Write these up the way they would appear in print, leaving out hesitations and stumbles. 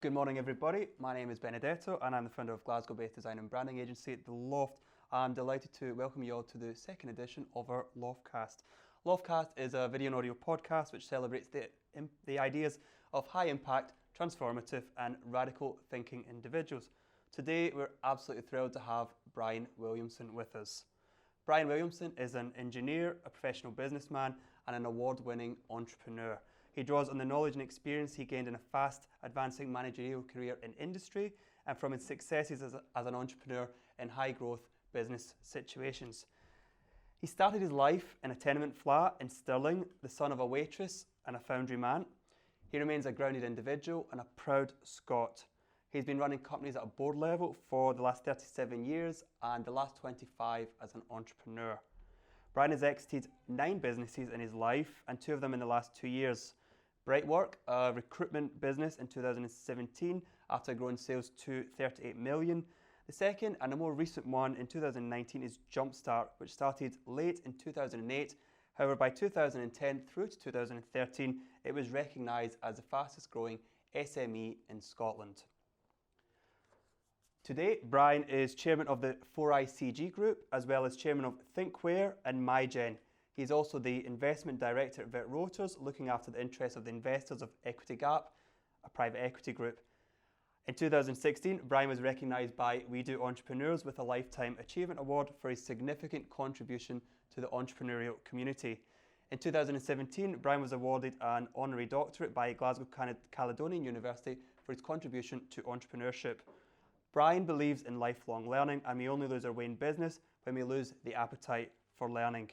Good morning, everybody. My name is Benedetto, and I'm the founder of Glasgow-based design and branding agency, The Loft. I'm delighted to welcome you all to the second edition of our LOFTCAST. LOFTCAST is a video and audio podcast which celebrates the ideas of high-impact, transformative, and radical thinking individuals. Today, we're absolutely thrilled to have Brian Williamson with us. Brian Williamson is an engineer, a professional businessman, and an award-winning entrepreneur. He draws on the knowledge and experience he gained in a fast advancing managerial career in industry and from his successes as an entrepreneur in high growth business situations. He started his life in a tenement flat in Stirling, the son of a waitress and a foundry man. He remains a grounded individual and a proud Scot. He's been running companies at a board level for the last 37 years and the last 25 as an entrepreneur. Brian has exited 9 businesses in his life and 2 of them in the last 2 years. Brightwork, a recruitment business in 2017 after growing sales to 38 million. The second and a more recent one in 2019 is Jumpstart, which started late in 2008. However, by 2010 through to 2013, it was recognised as the fastest growing SME in Scotland. Today, Brian is chairman of the Fourday CG Group, as well as chairman of Thinkware and MyGen. He's also the investment director at Vet Rotors, looking after the interests of the investors of Equity Gap, a private equity group. In 2016, Brian was recognised by We Do Entrepreneurs with a Lifetime Achievement Award for his significant contribution to the entrepreneurial community. In 2017, Brian was awarded an honorary doctorate by Glasgow-Caledonian University for his contribution to entrepreneurship. Brian believes in lifelong learning, and we only lose our way in business when we lose the appetite for learning.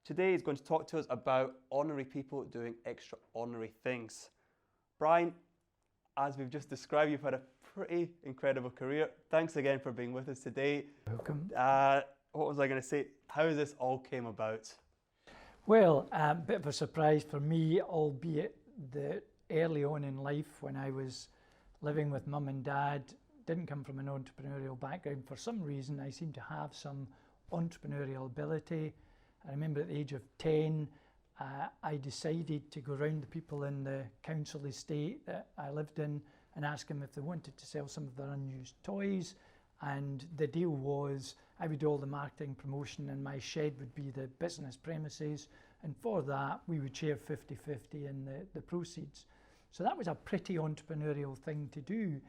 Today he's going to talk to us about ordinary people doing extraordinary things. Brian, as we've just described, you've had a pretty incredible career. Thanks again for being with us today. Welcome. What was I going to say? How has this all came about? Well, a bit of a surprise for me, albeit that early on in life when I was living with mum and dad, didn't come from an entrepreneurial background. For some reason, I seem to have some entrepreneurial ability. I remember at the age of 10, I decided to go round the people in the council estate that I lived in and ask them if they wanted to sell some of their unused toys. And the deal was I would do all the marketing promotion and my shed would be the business premises. And for that, we would share 50-50 in the proceeds. So that was a pretty entrepreneurial thing to do.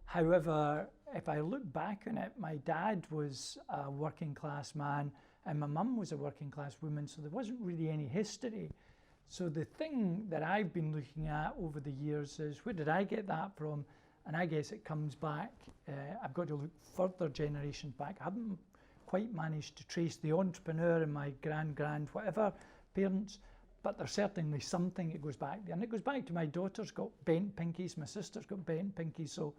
However, if I look back on it, my dad was a working class man and my mum was a working class woman, so there wasn't really any history. So the thing that I've been looking at over the years is, where did I get that from? And I guess it comes back, I've got to look further generations back. I haven't quite managed to trace the entrepreneur in my grand whatever parents, but there's certainly something that goes back there. And it goes back to my daughter's got bent pinkies, my sister's got bent pinkies, so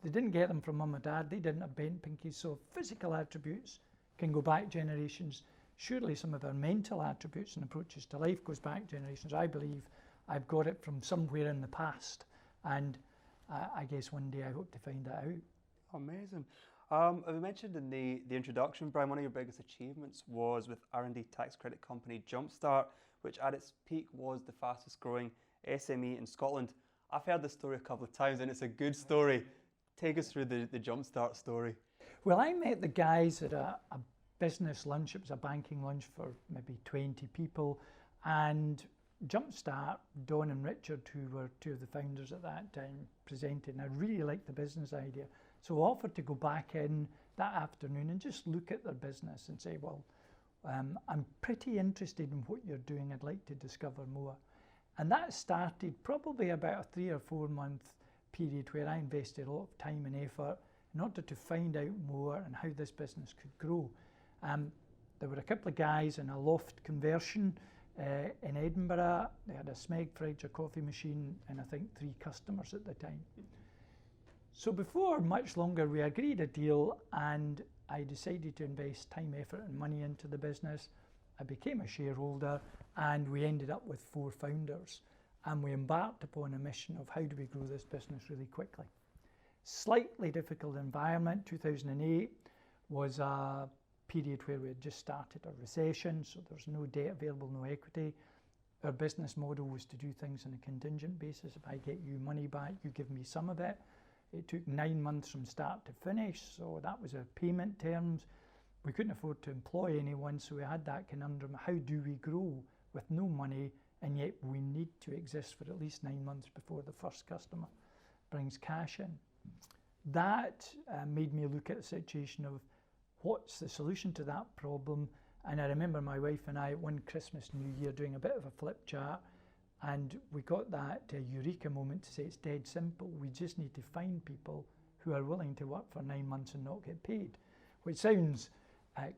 they didn't get them from mum or dad, they didn't have bent pinkies, so physical attributes can go back generations. Surely some of our mental attributes and approaches to life goes back generations. I believe I've got it from somewhere in the past, and I guess one day I hope to find that out. Amazing. As we mentioned in the introduction, Brian, one of your biggest achievements was with R&D Tax Credit company Jumpstart, which at its peak was the fastest growing SME in Scotland. I've heard this story a couple of times and it's a good story. Take us through the Jumpstart story. Well, I met the guys at a business lunch. It was a banking lunch for maybe 20 people. And Jumpstart, Don and Richard, who were 2 of the founders at that time, presented. And I really liked the business idea. So I offered to go back in that afternoon and just look at their business and say, well, I'm pretty interested in what you're doing. I'd like to discover more. And that started probably about a 3 or 4 month period where I invested a lot of time and effort in order to find out more and how this business could grow. There were a couple of guys in a loft conversion in Edinburgh. They had a Smeg fridge, a coffee machine, and I think 3 customers at the time. So before much longer, we agreed a deal and I decided to invest time, effort and money into the business. I became a shareholder and we ended up with 4 founders. And we embarked upon a mission of how do we grow this business really quickly. Slightly difficult environment. 2008 was a period where we had just started a recession, so there's no debt available, no equity. our business model was to do things on a contingent basis. If I get you money back, you give me some of it. It took 9 months from start to finish, so that was our payment terms. We couldn't afford to employ anyone, so we had that conundrum. How do we grow with no money, and yet we need to exist for at least 9 months before the first customer brings cash in? That made me look at the situation of what's the solution to that problem. And I remember my wife and I one Christmas, New Year, doing a bit of a flip chart, and we got that eureka moment to say it's dead simple. We just need to find people who are willing to work for 9 months and not get paid, which sounds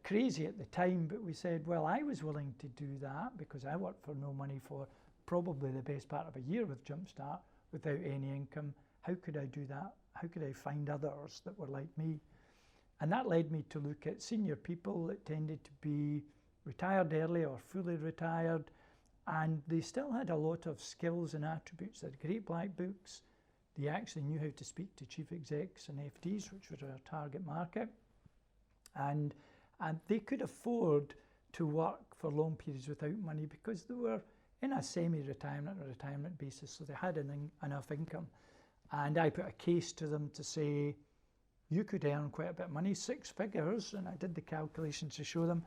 crazy at the time, but we said, well, I was willing to do that because I worked for no money for probably the best part of a year with Jumpstart without any income. How could I do that? How could I find others that were like me? And that led me to look at senior people that tended to be retired early or fully retired, and they still had a lot of skills and attributes. They had great black books. They actually knew how to speak to chief execs and FDs, which was our target market. And they could afford to work for long periods without money because they were in a semi-retirement or retirement basis, so they had enough income. And I put a case to them to say, you could earn quite a bit of money, 6 figures, and I did the calculations to show them.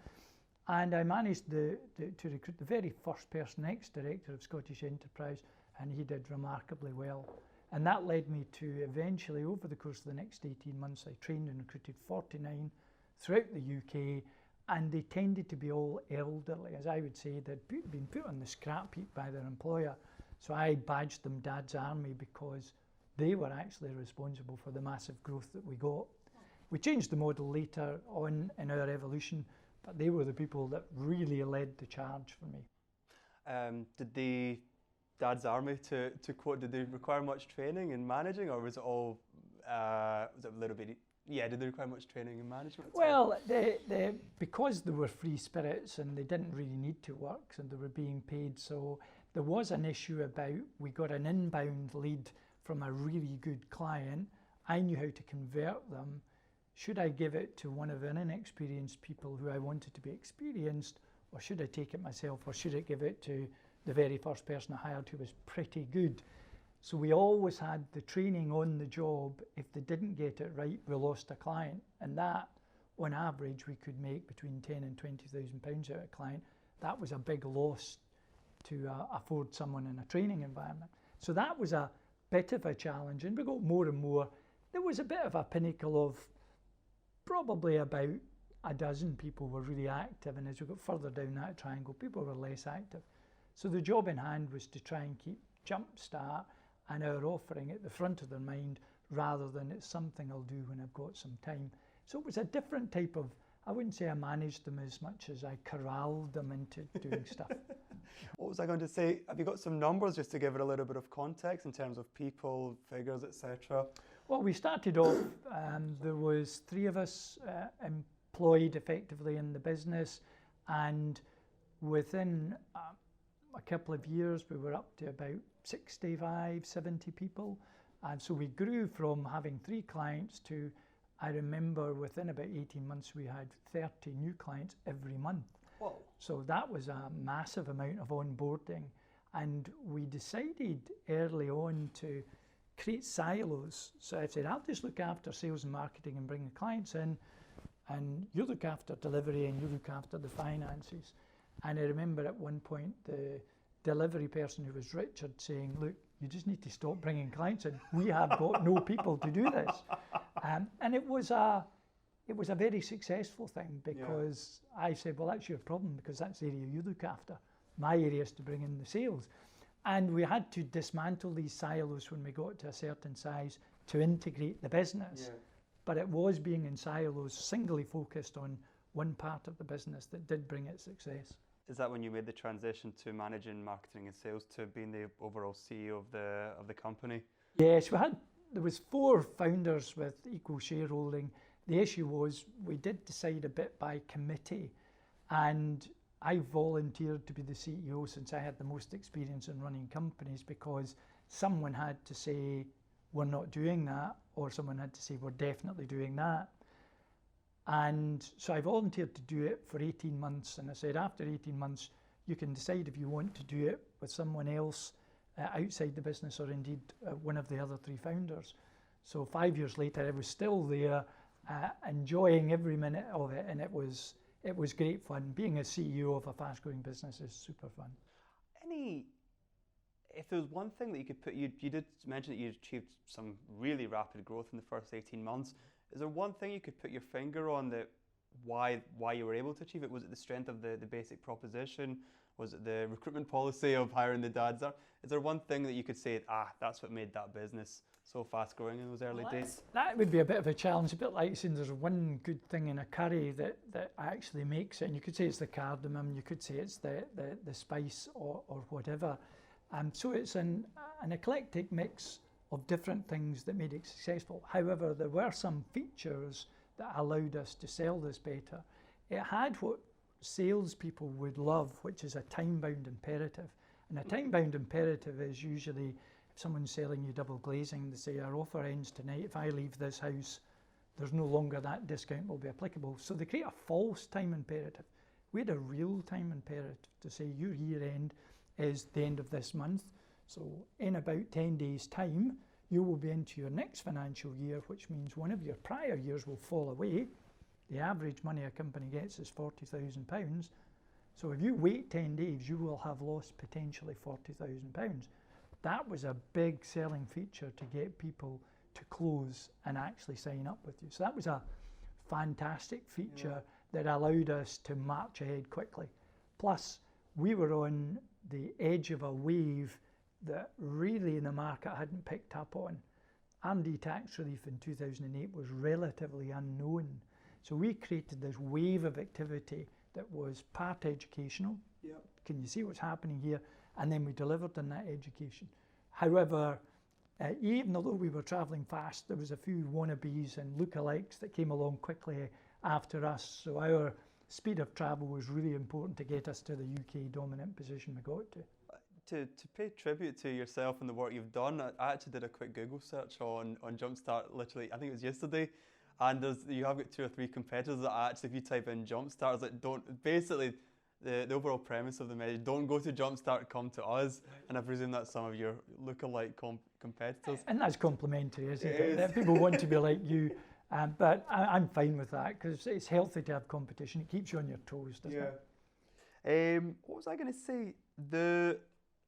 And I managed to recruit the very first person, ex-director of Scottish Enterprise, and he did remarkably well. And that led me to eventually, over the course of the next 18 months, I trained and recruited 49 throughout the UK, and they tended to be all elderly. As I would say, they'd been put on the scrap heap by their employer. So I badged them Dad's Army because they were actually responsible for the massive growth that we got. We changed the model later on in our evolution, but they were the people that really led the charge for me. Did the Dad's Army, to quote, did they require much training in managing, or was it all, was it a little bit, did they require much training in management? Well, because they were free spirits and they didn't really need to work and they were being paid, so there was an issue about, we got an inbound lead from a really good client. I knew how to convert them. Should I give it to one of the inexperienced people who I wanted to be experienced, or should I take it myself, or should I give it to the very first person I hired who was pretty good? So we always had the training on the job. If they didn't get it right, we lost a client. And that, on average, we could make between 10 and 20,000 pounds out of a client. That was a big loss to afford someone in a training environment. So that was a bit of a challenge, and we got more and more. There was a bit of a pinnacle of probably about a dozen people were really active, and as we got further down that triangle, people were less active. So the job in hand was to try and keep Jumpstart and our offering at the front of their mind, rather than it's something I'll do when I've got some time. So it was a different type of, I wouldn't say I managed them as much as I corralled them into doing stuff. What was I going to say? Have you got some numbers just to give it a little bit of context in terms of people, figures, etc.? Well, we started off, there was 3 of us employed effectively in the business, and within a couple of years we were up to about 65, 70 people. And so we grew from having 3 clients to, I remember within about 18 months we had 30 new clients every month. Whoa. So that was a massive amount of onboarding, and we decided early on to create silos. So I said, I'll just look after sales and marketing and bring the clients in, and you look after delivery and you look after the finances. And I remember at one point the delivery person, who was Richard, saying, look, you just need to stop bringing clients in. We have got no people to do this. And it was a very successful thing, because I said, well, that's your problem, because that's the area you look after. My area is to bring in the sales. And we had to dismantle these silos when we got to a certain size to integrate the business. Yeah. But it was being in silos, singly focused on one part of the business, that did bring it success. Is that when you made the transition to managing marketing and sales to being the overall CEO of the company? Yes, there was 4 founders with equal shareholding. The issue was we did decide a bit by committee, and I volunteered to be the CEO since I had the most experience in running companies, because someone had to say we're not doing that, or someone had to say we're definitely doing that. And so I volunteered to do it for 18 months, and I said, after 18 months you can decide if you want to do it with someone else outside the business, or indeed one of the other three founders. So 5 years later, I was still there, enjoying every minute of it, and it was great fun. Being a CEO of a fast-growing business is super fun. If there was one thing that you could put, you did mention that you achieved some really rapid growth in the first 18 months. Is there one thing you could put your finger on that why you were able to achieve it? Was it the strength of the basic proposition? Was it the recruitment policy of hiring the dads? Is there one thing that you could say, that's what made that business so fast growing in those early days? That would be a bit of a challenge, a bit like saying there's one good thing in a curry that actually makes it. And you could say it's the cardamom, you could say it's the spice or whatever. So it's an eclectic mix of different things that made it successful. However, there were some features that allowed us to sell this better. It had what salespeople would love, which is a time-bound imperative. And a time-bound imperative is usually if someone's selling you double glazing, they say our offer ends tonight. If I leave this house, there's no longer that discount will be applicable. So they create a false time imperative. We had a real time imperative to say your year end is the end of this month. So in about 10 days' time, you will be into your next financial year, which means one of your prior years will fall away. The average money a company gets is £40,000. So if you wait 10 days, you will have lost potentially £40,000. That was a big selling feature to get people to close and actually sign up with you. So that was a fantastic feature that allowed us to march ahead quickly. Plus, we were on the edge of a wave that really the market hadn't picked up on. R&D tax relief in 2008 was relatively unknown. So we created this wave of activity that was part educational. Yep. Can you see what's happening here? And then we delivered on that education. However, even although we were traveling fast, there was a few wannabes and lookalikes that came along quickly after us. So our speed of travel was really important to get us to the UK dominant position we got to. To pay tribute to yourself and the work you've done, I actually did a quick Google search on Jumpstart, literally, I think it was yesterday, and you have got 2 or 3 competitors that actually, if you type in Jumpstart, it's like basically the overall premise of the message, don't go to Jumpstart, come to us, and I presume that's some of your lookalike competitors. And that's complimentary, isn't it? That people want to be like you, but I'm fine with that, because it's healthy to have competition. It keeps you on your toes, doesn't it? What was I going to say?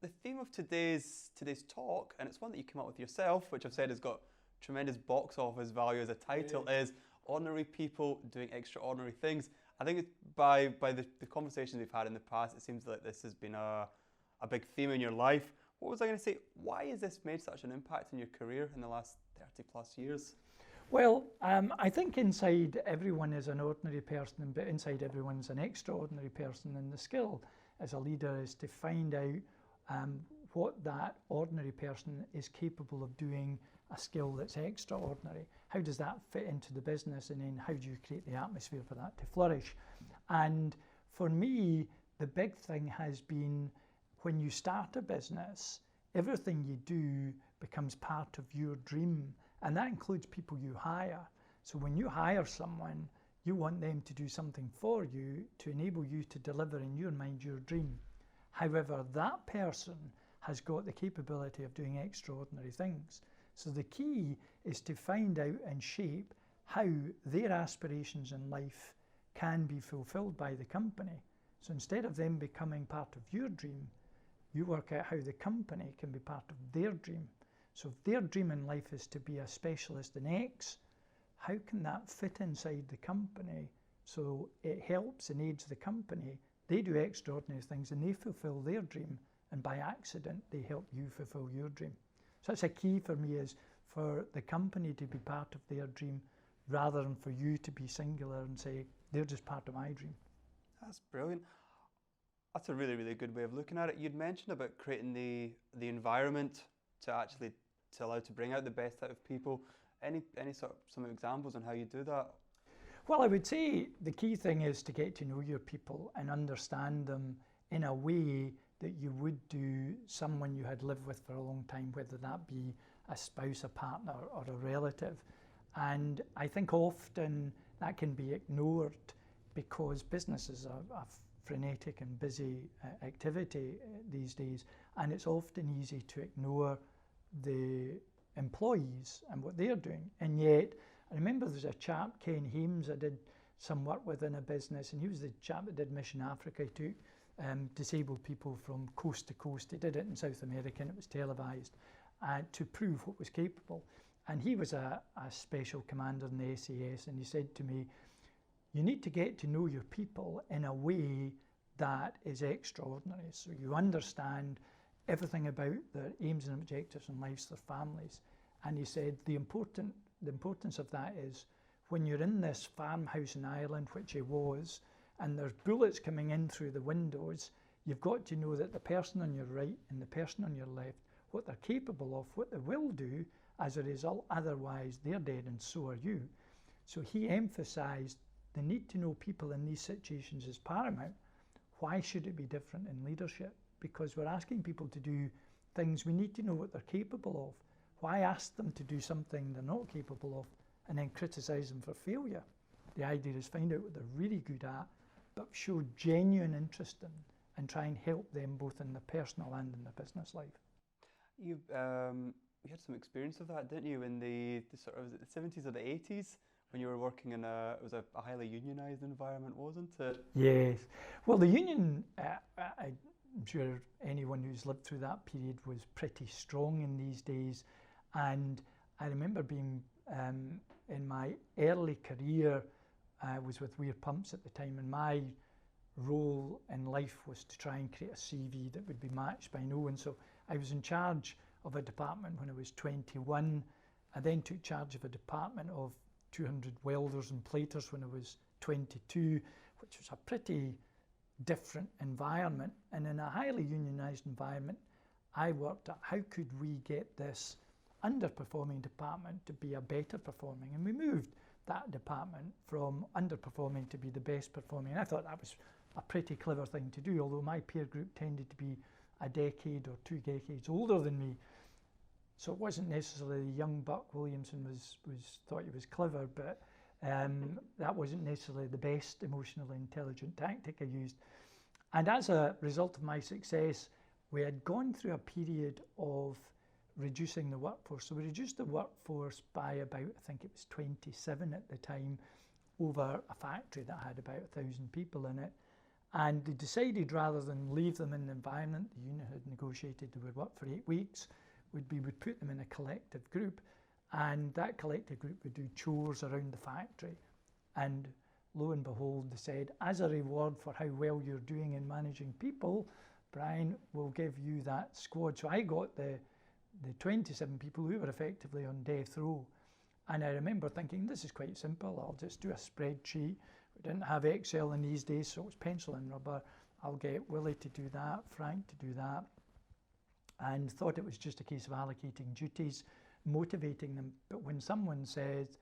The theme of today's talk, and it's one that you came up with yourself, which I've said has got tremendous box office value as a title, is ordinary people doing extraordinary things. I think it's by the conversations we've had in the past, it seems like this has been a big theme in your life. What was I going to say? Why has this made such an impact in your career in the last 30 plus years? Well, I think inside everyone is an ordinary person, but inside everyone's an extraordinary person, and the skill as a leader is to find out what that ordinary person is capable of doing, a skill that's extraordinary. How does that fit into the business, and then how do you create the atmosphere for that to flourish? And for me, the big thing has been when you start a business, everything you do becomes part of your dream, and that includes people you hire. So when you hire someone, you want them to do something for you to enable you to deliver in your mind your dream. However, that person has got the capability of doing extraordinary things. So the key is to find out and shape how their aspirations in life can be fulfilled by the company. So instead of them becoming part of your dream, you work out how the company can be part of their dream. So if their dream in life is to be a specialist in X, how can that fit inside the company so it helps and aids the company? They do extraordinary things and they fulfill their dream, and by accident they help you fulfill your dream. So that's a key for me, is for the company to be part of their dream rather than for you to be singular and say, they're just part of my dream. That's brilliant. That's a really, really good way of looking at it. You'd mentioned about creating the environment to allow to bring out the best out of people. Any sort of some examples on how you do that? Well, I would say the key thing is to get to know your people and understand them in a way that you would do someone you had lived with for a long time, whether that be a spouse, a partner, or a relative. And I think often that can be ignored because business is a frenetic and busy activity these days, and it's often easy to ignore the employees and what they're doing. And yet, I remember there's a chap, Ken Hames, I did some work with in a business, and he was the chap that did Mission Africa. He took disabled people from coast to coast. He did it in South America, and it was televised to prove what was capable. And he was a special commander in the SAS, and he said to me, you need to get to know your people in a way that is extraordinary, so you understand everything about their aims and objectives in lives, their families. And he said the importance of that is when you're in this farmhouse in Ireland, which he was, and there's bullets coming in through the windows, you've got to know that the person on your right and the person on your left, what they're capable of, what they will do as a result, otherwise they're dead and so are you. So he emphasised the need to know people in these situations is paramount. Why should it be different in leadership? Because we're asking people to do things, we need to know what they're capable of. Why ask them to do something they're not capable of and then criticise them for failure? The idea is find out what they're really good at, but show genuine interest in and try and help them both in the personal and in the business life. You had some experience of that, didn't you, in the sort of the 70s or the 80s? When you were working in it was a highly unionised environment, wasn't it? Yes. Well, the union, I'm sure anyone who's lived through that period was pretty strong in these days. And I remember being, in my early career, I was with Weir Pumps at the time, and my role in life was to try and create a CV that would be matched by no one. So I was in charge of a department when I was 21. I then took charge of a department of 200 welders and platers when I was 22, which was a pretty different environment. And in a highly unionised environment, I worked at how could we get this underperforming department to be a better performing. And we moved that department from underperforming to be the best performing. And I thought that was a pretty clever thing to do, although my peer group tended to be a decade or 2 decades older than me. So it wasn't necessarily the young Buck Williamson thought he was clever, but that wasn't necessarily the best emotionally intelligent tactic I used. And as a result of my success, we had gone through a period of reducing the workforce. So we reduced the workforce by about, I think it was 27 at the time, over a factory that had about 1,000 people in it. And they decided rather than leave them in the environment, the union had negotiated they would work for 8 weeks, we would put them in a collective group, and that collective group would do chores around the factory. And lo and behold, they said, as a reward for how well you're doing in managing people, Brian, we'll give you that squad. So I got the 27 people who were effectively on death row. And I remember thinking, this is quite simple. I'll just do a spreadsheet. We didn't have Excel in these days, so it was pencil and rubber. I'll get Willie to do that, Frank to do that. And thought it was just a case of allocating duties, motivating them. But when someone says,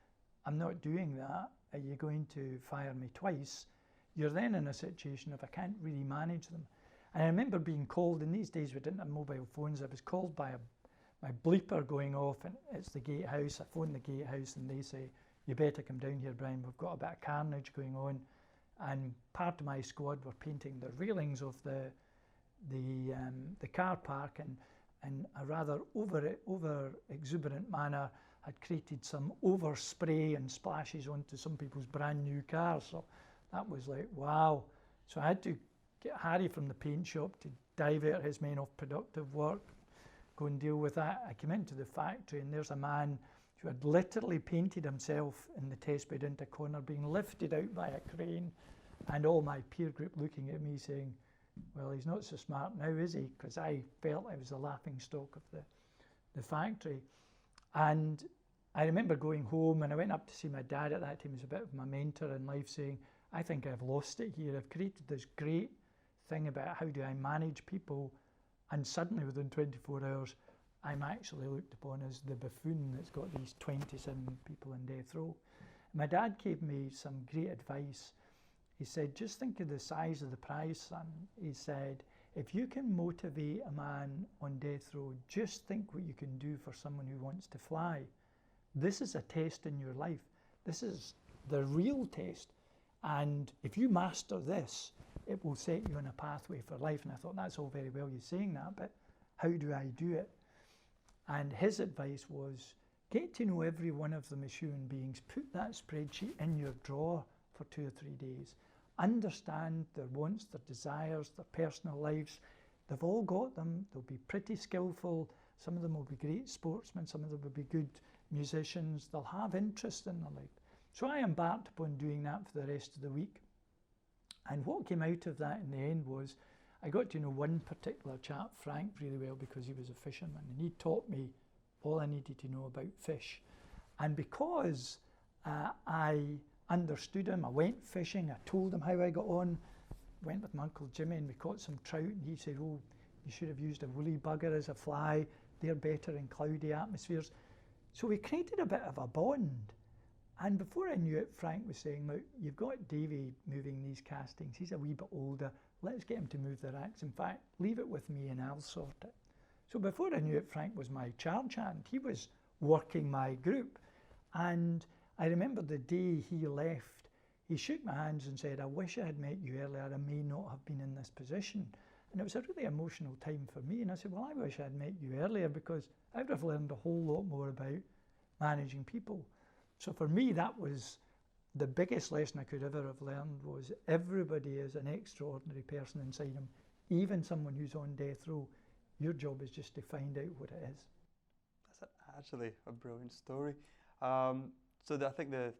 I'm not doing that, are you going to fire me twice? You're then in a situation of I can't really manage them. And I remember being called, in these days we didn't have mobile phones, I was called by my bleeper going off, and it's the gatehouse. I phoned the gatehouse and they say, you better come down here, Brian, we've got a bit of carnage going on. And part of my squad were painting the railings of the car park, and in a rather over exuberant manner had created some overspray and splashes onto some people's brand new cars. So that was like, wow. So I had to get Harry from the paint shop to divert his men off productive work, go and deal with that. I came into the factory and there's a man who had literally painted himself in the test bed into a corner, being lifted out by a crane, and all my peer group looking at me saying, well, he's not so smart now, is he? Because I felt I was the laughing stock of the factory. And I remember going home, and I went up to see my dad at that time, he was a bit of my mentor in life, saying, I think I've lost it here. I've created this great thing about how do I manage people, and suddenly within 24 hours, I'm actually looked upon as the buffoon that's got these 27 people in death row. My dad gave me some great advice. He said, just think of the size of the prize, son. He said, if you can motivate a man on death row, just think what you can do for someone who wants to fly. This is a test in your life. This is the real test. And if you master this, it will set you on a pathway for life. And I thought, that's all very well you saying that, but how do I do it? And his advice was, get to know every one of them as human beings. Put that spreadsheet in your drawer for 2 or 3 days. Understand their wants, their desires, their personal lives. They've all got them. They'll be pretty skillful. Some of them will be great sportsmen. Some of them will be good musicians. They'll have interest in their life. So I embarked upon doing that for the rest of the week. And what came out of that in the end was I got to know one particular chap, Frank, really well because he was a fisherman, and he taught me all I needed to know about fish. And because I understood him, I went fishing, I told him how I got on, went with my Uncle Jimmy and we caught some trout, and he said, oh, you should have used a woolly bugger as a fly, they're better in cloudy atmospheres. So we created a bit of a bond. And before I knew it, Frank was saying, look, you've got Davey moving these castings, he's a wee bit older, let's get him to move the racks. In fact, leave it with me and I'll sort it. So before I knew it, Frank was my charge hand. He was working my group. And I remember the day he left, he shook my hands and said, I wish I had met you earlier, I may not have been in this position. And it was a really emotional time for me. And I said, well, I wish I had met you earlier because I would have learned a whole lot more about managing people. So for me, that was the biggest lesson I could ever have learned, was everybody is an extraordinary person inside them, even someone who's on death row. Your job is just to find out what it is. That's actually a brilliant story. I think to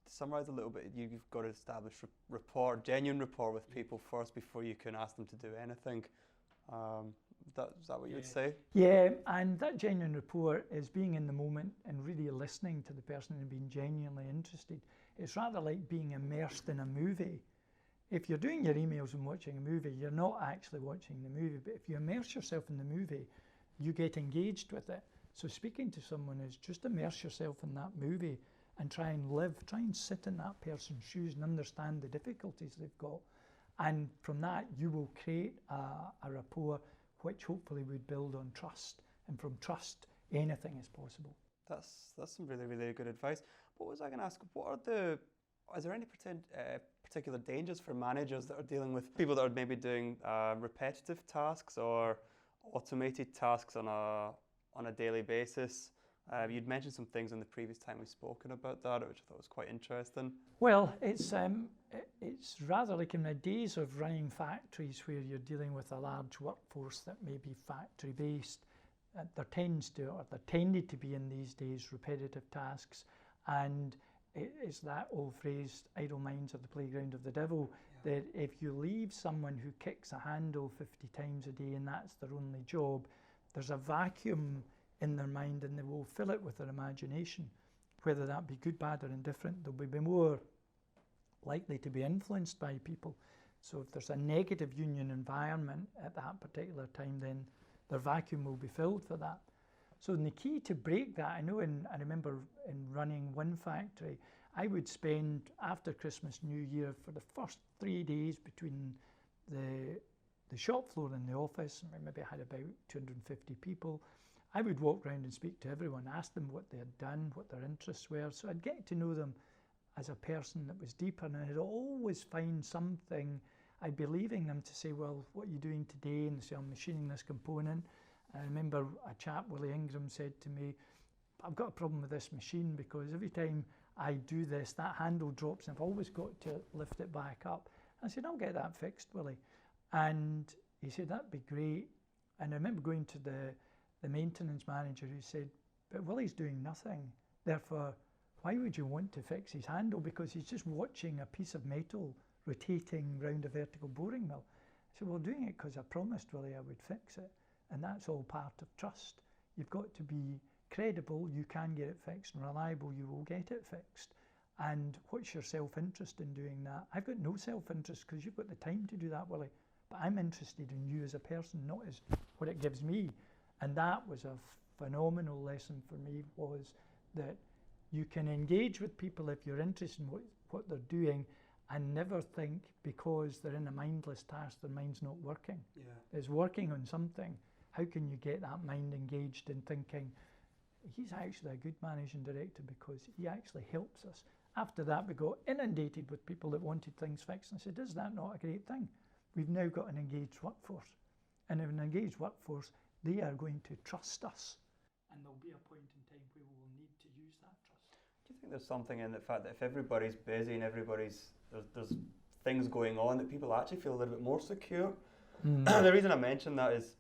summarise a little bit, you've got to establish rapport, genuine rapport with people first before you can ask them to do anything. Is that what you would say? Yeah, and that genuine rapport is being in the moment and really listening to the person and being genuinely interested. It's rather like being immersed in a movie. If you're doing your emails and watching a movie, you're not actually watching the movie, but if you immerse yourself in the movie, you get engaged with it. So speaking to someone is just immerse yourself in that movie and try and sit in that person's shoes and understand the difficulties they've got. And from that, you will create a rapport which hopefully would build on trust. And from trust, anything is possible. That's some really, really good advice. What was I going to ask? Is there any particular dangers for managers that are dealing with people that are maybe doing repetitive tasks or automated tasks on a daily basis? You'd mentioned some things in the previous time we've spoken about that, which I thought was quite interesting. Well, it's rather like in the days of running factories where you're dealing with a large workforce that may be factory-based. There tended to be in these days repetitive tasks, and it's that old phrase, idle minds are the playground of the devil, that if you leave someone who kicks a handle 50 times a day and that's their only job, there's a vacuum in their mind and they will fill it with their imagination. Whether that be good, bad or indifferent, they'll be more likely to be influenced by people. So if there's a negative union environment at that particular time, then their vacuum will be filled for that. So the key to break that, I remember in running one factory, I would spend after Christmas, New Year, for the first 3 days between the shop floor and the office, maybe I had about 250 people, I would walk around and speak to everyone, ask them what they had done, what their interests were. So I'd get to know them as a person that was deeper, and I'd always find something. I'd be leaving them to say, well, what are you doing today? And they say, I'm machining this component. And I remember a chap, Willie Ingram, said to me, I've got a problem with this machine because every time I do this, that handle drops and I've always got to lift it back up. I said, I'll get that fixed, Willie. And he said, that'd be great. And I remember going to the maintenance manager who said, but Willie's doing nothing. Therefore, why would you want to fix his handle? Because he's just watching a piece of metal rotating round a vertical boring mill. I said, well, doing it because I promised Willie I would fix it. And that's all part of trust. You've got to be credible, you can get it fixed, and reliable, you will get it fixed. And what's your self-interest in doing that? I've got no self-interest because you've got the time to do that, Willie. But I'm interested in you as a person, not as what it gives me. And that was a phenomenal lesson for me, was that you can engage with people if you're interested in what they're doing, and never think because they're in a mindless task, their mind's not working. Yeah. It's working on something. How can you get that mind engaged in thinking, he's actually a good managing director because he actually helps us. After that, we got inundated with people that wanted things fixed, and I said, is that not a great thing? We've now got an engaged workforce, and in an engaged workforce, they are going to trust us. And there'll be a point in time where we will need to use that trust. Do you think there's something in the fact that if everybody's busy and there's things going on, that people actually feel a little bit more secure? The reason I mention that is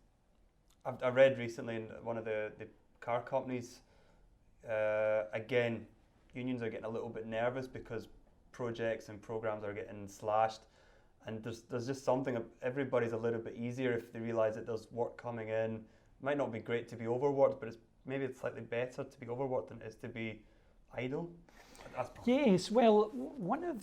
I read recently in one of the car companies, again, unions are getting a little bit nervous because projects and programs are getting slashed, and there's just something, everybody's a little bit easier if they realise that there's work coming in. It might not be great to be overworked, but maybe it's slightly better to be overworked than it is to be idle. Yes, well,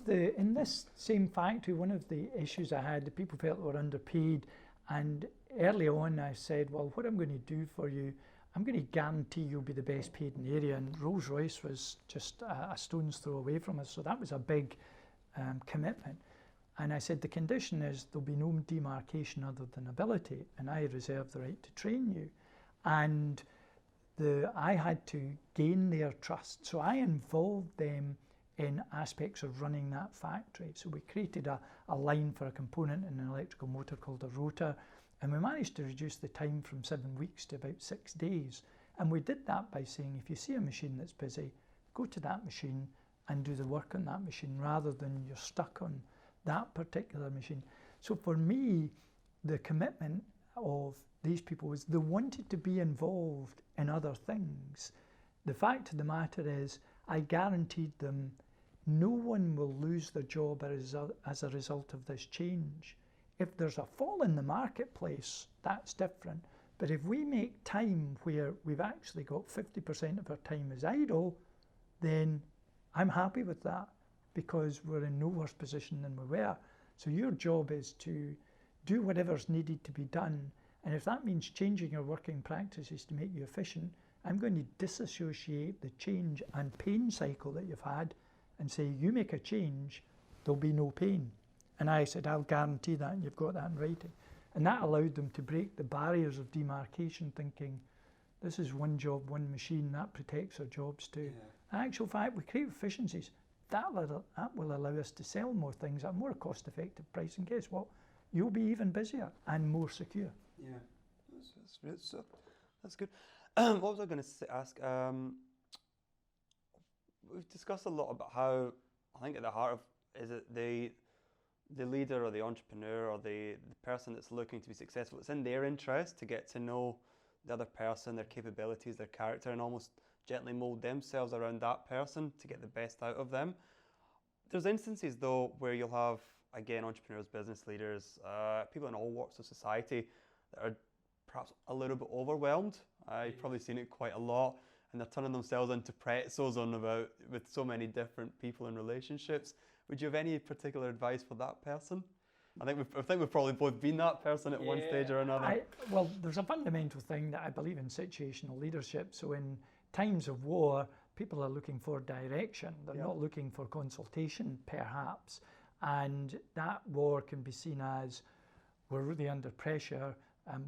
in this same factory, one of the issues I had, the people felt they were underpaid, and early on I said, well, what I'm going to do for you, I'm going to guarantee you'll be the best paid in the area, and Rolls-Royce was just a stone's throw away from us, so that was a big commitment. And I said, the condition is there'll be no demarcation other than ability, and I reserve the right to train you. And I had to gain their trust. So I involved them in aspects of running that factory. So we created a line for a component in an electrical motor called a rotor, and we managed to reduce the time from 7 weeks to about 6 days. And we did that by saying, if you see a machine that's busy, go to that machine and do the work on that machine rather than you're stuck on that particular machine. So for me, the commitment of these people was they wanted to be involved in other things. The fact of the matter is, I guaranteed them no one will lose their job as a result of this change. If there's a fall in the marketplace, that's different. But if we make time where we've actually got 50% of our time is idle, then I'm happy with that because we're in no worse position than we were. So your job is to do whatever's needed to be done. And if that means changing your working practices to make you efficient, I'm going to disassociate the change and pain cycle that you've had and say, you make a change, there'll be no pain. And I said, I'll guarantee that, and you've got that in writing. And that allowed them to break the barriers of demarcation, thinking, this is one job, one machine, that protects our jobs too. Yeah. In actual fact, we create efficiencies. That will allow us to sell more things at a more cost-effective price. And guess what? You'll be even busier and more secure. Yeah, that's good. What was I going to ask? We've discussed a lot about how, I think at the heart of, is it the leader or the entrepreneur or the person that's looking to be successful, it's in their interest to get to know the other person, their capabilities, their character, and almost gently mold themselves around that person to get the best out of them. There's instances though where you'll have, again, entrepreneurs, business leaders, people in all walks of society that are perhaps a little bit overwhelmed. You've probably seen it quite a lot, and they're turning themselves into pretzels with so many different people and relationships. Would you have any particular advice for that person? I think we've probably both been that person at one stage or another. Well, there's a fundamental thing that I believe in situational leadership. So in times of war, people are looking for direction. They're not looking for consultation, perhaps. And that war can be seen as, we're really under pressure,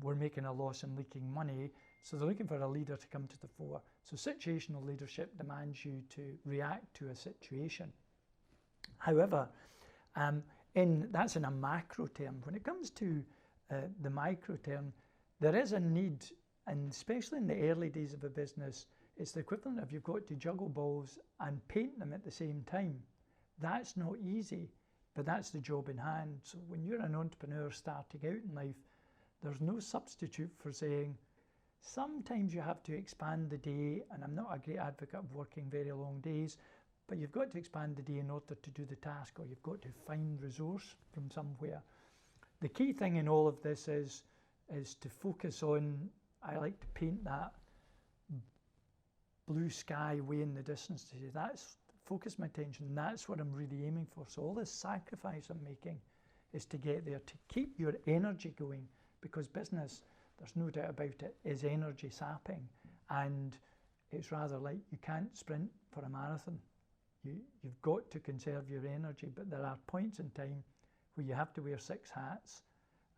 we're making a loss and leaking money. So they're looking for a leader to come to the fore. So situational leadership demands you to react to a situation. However, that's in a macro term. When it comes to the micro term, there is a need, and especially in the early days of a business, it's the equivalent of you've got to juggle balls and paint them at the same time. That's not easy, but that's the job in hand. So when you're an entrepreneur starting out in life, there's no substitute for saying, sometimes you have to expand the day, and I'm not a great advocate of working very long days, but you've got to expand the day in order to do the task, or you've got to find resource from somewhere. The key thing in all of this is to focus on, I like to paint that blue sky way in the distance to say, focus my attention, that's what I'm really aiming for. So all this sacrifice I'm making is to get there, to keep your energy going, because business, there's no doubt about it, is energy sapping, and it's rather like you can't sprint for a marathon. You've got to conserve your energy, but there are points in time where you have to wear 6 hats,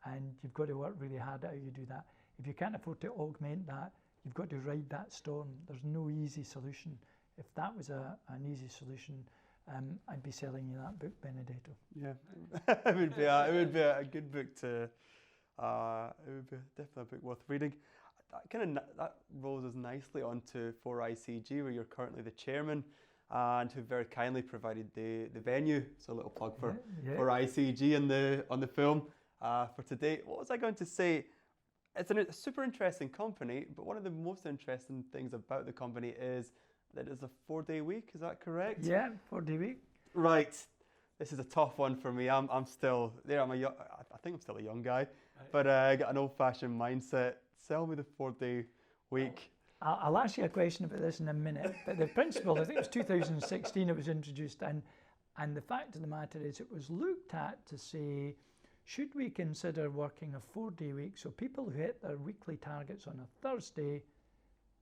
and you've got to work really hard at how you do that. If you can't afford to augment that, you've got to ride that storm. There's no easy solution. If that was an easy solution, I'd be selling you that book, Benedetto. Yeah, it would be a good book to. It would be definitely a book worth reading. That rolls us nicely onto for ICG, where you're currently the chairman, and who very kindly provided the venue. So a little plug for ICG on the film for today. What was I going to say? It's a super interesting company, but one of the most interesting things about the company is that it's a 4-day week. Is that correct? Yeah, 4-day week. Right. This is a tough one for me. I'm still there. I think I'm still a young guy, right. But I got an old-fashioned mindset. Sell me the 4-day week. I'll ask you a question about this in a minute. But the principle, I think it was 2016 it was introduced, and the fact of the matter is it was looked at to say, should we consider working a 4-day week? So people who hit their weekly targets on a Thursday,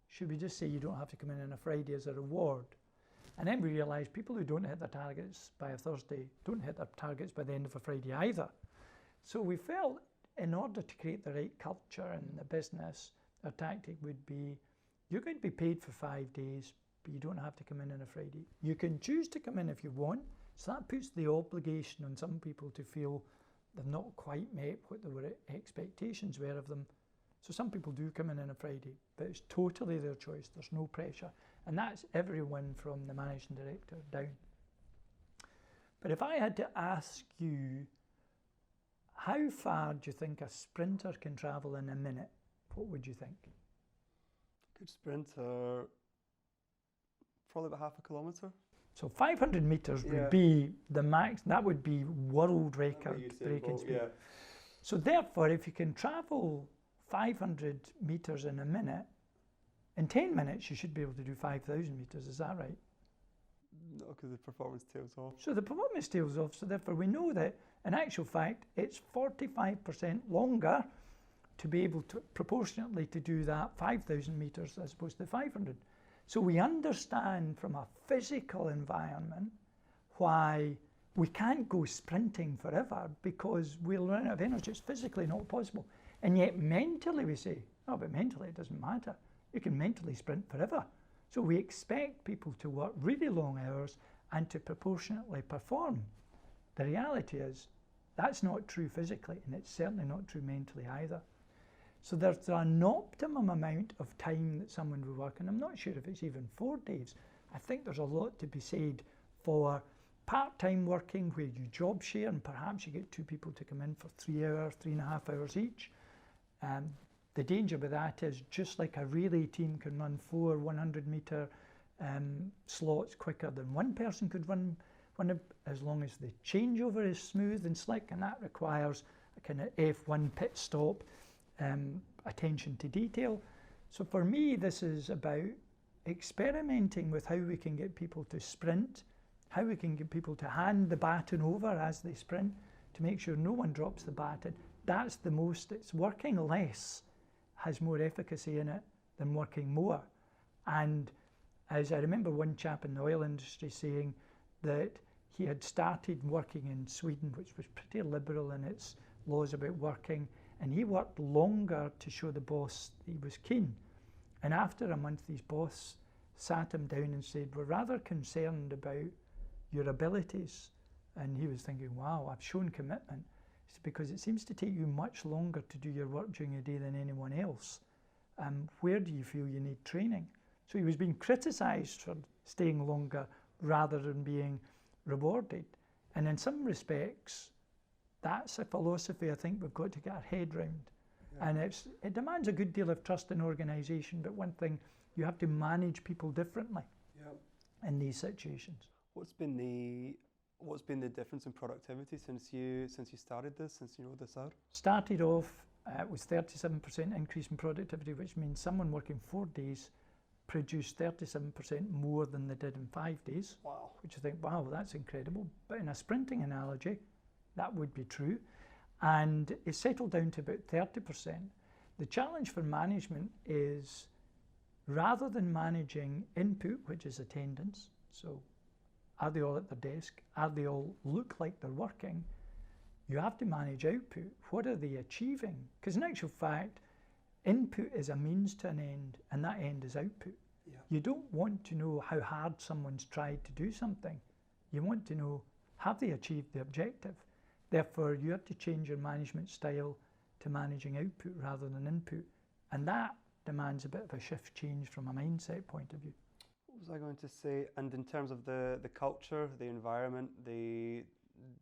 should we just say you don't have to come in on a Friday as a reward? And then we realised people who don't hit their targets by a Thursday don't hit their targets by the end of a Friday either. So we felt in order to create the right culture in the business, our tactic would be, you're going to be paid for 5 days, but you don't have to come in on a Friday. You can choose to come in if you want, so that puts the obligation on some people to feel they've not quite met what their expectations were of them. So some people do come in on a Friday, but it's totally their choice. There's no pressure. And that's everyone from the managing director down. But if I had to ask you, how far do you think a sprinter can travel in a minute? What would you think? Good sprinter, probably about half a kilometre. So 500 metres would be the max. That would be world record breaking speed. Yeah. So therefore, if you can travel 500 metres in a minute, in 10 minutes you should be able to do 5,000 metres. Is that right? No, because the performance tails off. So the performance tails off. So therefore, we know that in actual fact, it's 45% longer to be able to proportionately to do that 5,000 metres as opposed to 500. So we understand from a physical environment why we can't go sprinting forever, because we'll run out of energy. It's physically not possible. And yet mentally we say, oh, but mentally it doesn't matter. You can mentally sprint forever. So we expect people to work really long hours and to proportionately perform. The reality is that's not true physically, and it's certainly not true mentally either. So there's an optimum amount of time that someone will work, and I'm not sure if it's even 4 days. I think there's a lot to be said for part-time working where you job share and perhaps you get 2 people to come in for 3 hours, 3.5 hours each. The danger with that is, just like a relay team can run 4 100-metre slots quicker than one person could run one, as long as the changeover is smooth and slick, and that requires a kind of F1 pit stop, attention to detail. So for me, this is about experimenting with how we can get people to sprint, how we can get people to hand the baton over as they sprint to make sure no one drops the baton. That's the most. It's working less has more efficacy in it than working more. And as I remember one chap in the oil industry saying that he had started working in Sweden, which was pretty liberal in its laws about working, and he worked longer to show the boss he was keen. And after a month, his boss sat him down and said, we're rather concerned about your abilities. And he was thinking, wow, I've shown commitment. It's because it seems to take you much longer to do your work during a day than anyone else. Where do you feel you need training? So he was being criticised for staying longer rather than being rewarded. And in some respects, that's a philosophy I think we've got to get our head round. Yeah. And it demands a good deal of trust in organisation, but one thing, you have to manage people differently in these situations. What's been the difference in productivity since you started this, since you rolled this out? Started off with 37% increase in productivity, which means someone working 4 days produced 37% more than they did in 5 days. Wow. Which I think, wow, that's incredible. But in a sprinting analogy, that would be true. And it settled down to about 30%. The challenge for management is, rather than managing input, which is attendance, so are they all at their desk? Are they all look like they're working? You have to manage output. What are they achieving? Because in actual fact, input is a means to an end, and that end is output. Yeah. You don't want to know how hard someone's tried to do something. You want to know, have they achieved the objective? Therefore, you have to change your management style to managing output rather than input. And that demands a bit of a shift change from a mindset point of view. What was I going to say? And in terms of the culture, the environment, the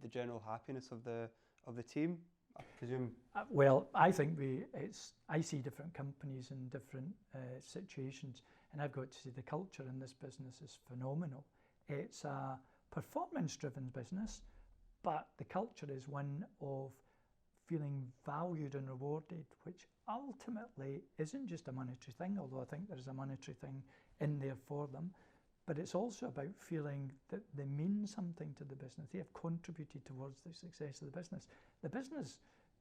general happiness of the team, I presume. Well, I think I see different companies in different situations, and I've got to say the culture in this business is phenomenal. It's a performance-driven business, but the culture is one of feeling valued and rewarded, which ultimately isn't just a monetary thing, although I think there's a monetary thing in there for them, but it's also about feeling that they mean something to the business. They have contributed towards the success of the business. The business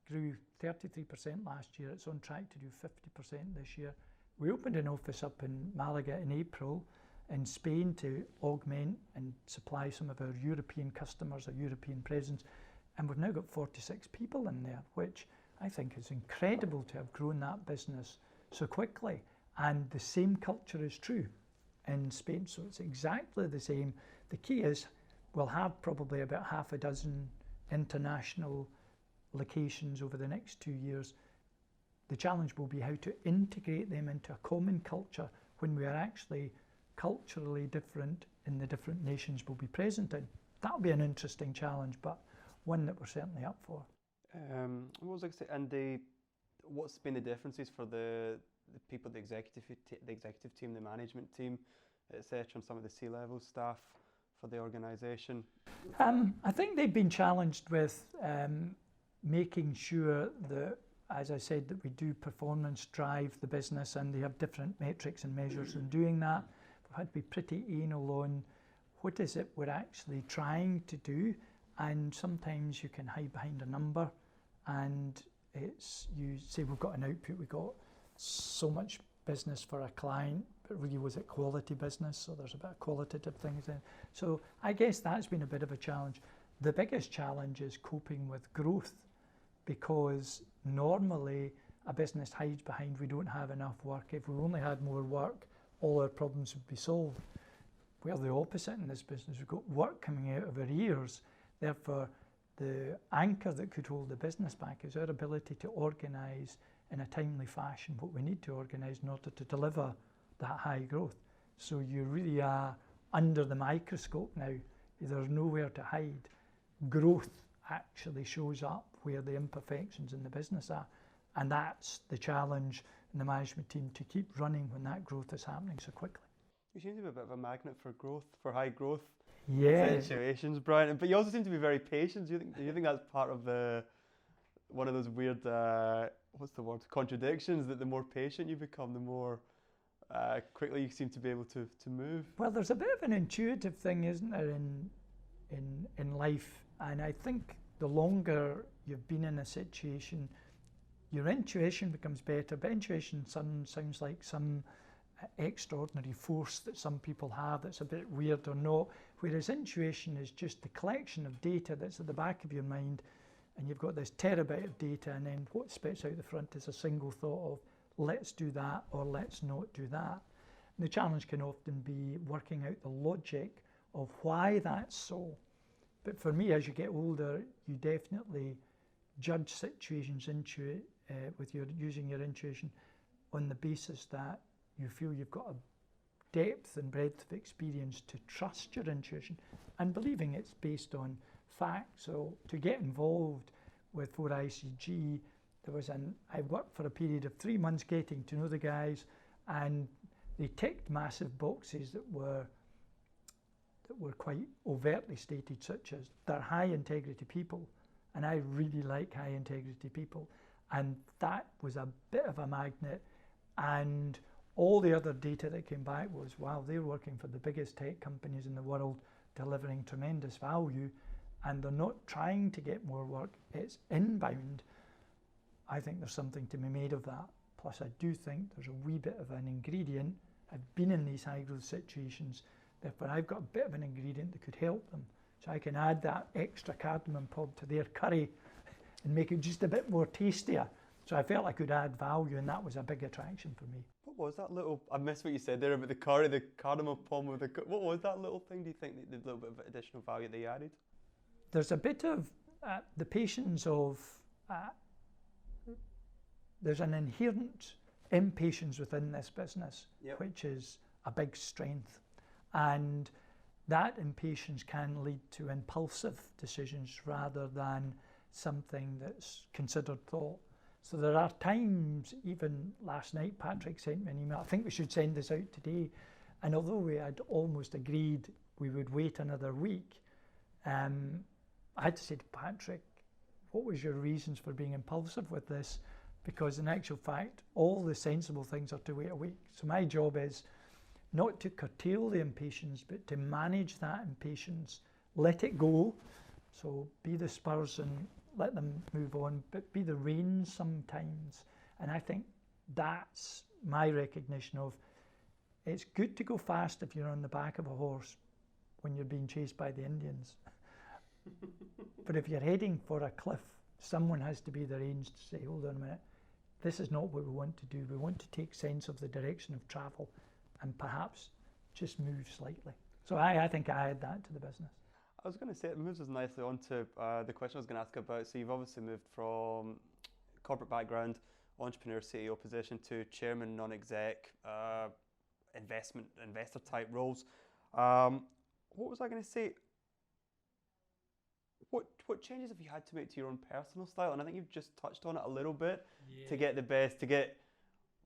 grew 33% last year. It's on track to do 50% this year. We opened an office up in Malaga in April in Spain to augment and supply some of our European customers, a European presence. And we've now got 46 people in there, which I think is incredible to have grown that business so quickly. And the same culture is true in Spain, so it's exactly the same. The key is we'll have probably about half a dozen international locations over the next 2 years. The challenge will be how to integrate them into a common culture when we are actually culturally different in the different nations we'll be present in. That'll be an interesting challenge, but one that we're certainly up for. What was I going to say? And what's been the differences for the people, the executive team, the management team, etc., and some of the C-level staff for the organisation? I think they've been challenged with making sure that, as I said, that we do performance drive the business, and they have different metrics and measures in doing that. We've had to be pretty anal on what is it we're actually trying to do, and sometimes you can hide behind a number and you say we've got an output, we've got so much business for a client, but really was it quality business? So there's a bit of qualitative things in. So I guess that's been a bit of a challenge. The biggest challenge is coping with growth, because normally a business hides behind we don't have enough work. If we only had more work, all our problems would be solved. We're the opposite in this business. We've got work coming out of our ears. Therefore, the anchor that could hold the business back is our ability to organise in a timely fashion what we need to organise in order to deliver that high growth. So you really are under the microscope now. There's nowhere to hide. Growth actually shows up where the imperfections in the business are. And that's the challenge in the management team, to keep running when that growth is happening so quickly. You seem to be a bit of a magnet for growth, for high growth situations, Brian. But you also seem to be very patient. Do you think that's part of one of those weird, what's the word, contradictions, that the more patient you become, the more quickly you seem to be able to move? Well, there's a bit of an intuitive thing, isn't there, in life? And I think the longer you've been in a situation, your intuition becomes better. But intuition sounds like some extraordinary force that some people have that's a bit weird or not, whereas intuition is just the collection of data that's at the back of your mind, and you've got this terabyte of data, and then what spits out the front is a single thought of let's do that or let's not do that. And the challenge can often be working out the logic of why that's so. But for me, as you get older, you definitely judge situations using your intuition on the basis that you feel you've got a depth and breadth of experience to trust your intuition and believing it's based on facts. So to get involved with Fourday ICG, I worked for a period of 3 months getting to know the guys, and they ticked massive boxes that were quite overtly stated, such as they're high integrity people, and I really like high integrity people, and that was a bit of a magnet. And all the other data that came back was, wow, they're working for the biggest tech companies in the world, delivering tremendous value, and they're not trying to get more work, it's inbound. I think there's something to be made of that. Plus, I do think there's a wee bit of an ingredient. I've been in these high growth situations, therefore I've got a bit of an ingredient that could help them. So I can add that extra cardamom pod to their curry and make it just a bit more tastier. So I felt I could add value, and that was a big attraction for me. What was that little, I missed what you said there about the cardamom palm with what was that little thing, do you think, the little bit of additional value they added? There's a bit of the patience of, there's an inherent impatience within this business, which is a big strength. And that impatience can lead to impulsive decisions rather than something that's considered thought. So there are times, even last night, Patrick sent me an email, I think we should send this out today, and although we had almost agreed we would wait another week, I had to say to Patrick, what was your reasons for being impulsive with this? Because in actual fact, all the sensible things are to wait a week. So my job is not to curtail the impatience, but to manage that impatience, let it go. So be the spurs and let them move on, but be the reins sometimes. And I think that's my recognition of, it's good to go fast if you're on the back of a horse when you're being chased by the Indians. But if you're heading for a cliff, someone has to be the reins to say, hold on a minute, this is not what we want to do. We want to take sense of the direction of travel and perhaps just move slightly. So I think I add that to the business. I was going to say, it moves us nicely on to the question I was going to ask about. So you've obviously moved from corporate background, entrepreneur CEO position to chairman, non-exec, investor type roles. What was I going to say? What changes have you had to make to your own personal style? And I think you've just touched on it a little bit, to get the best, to get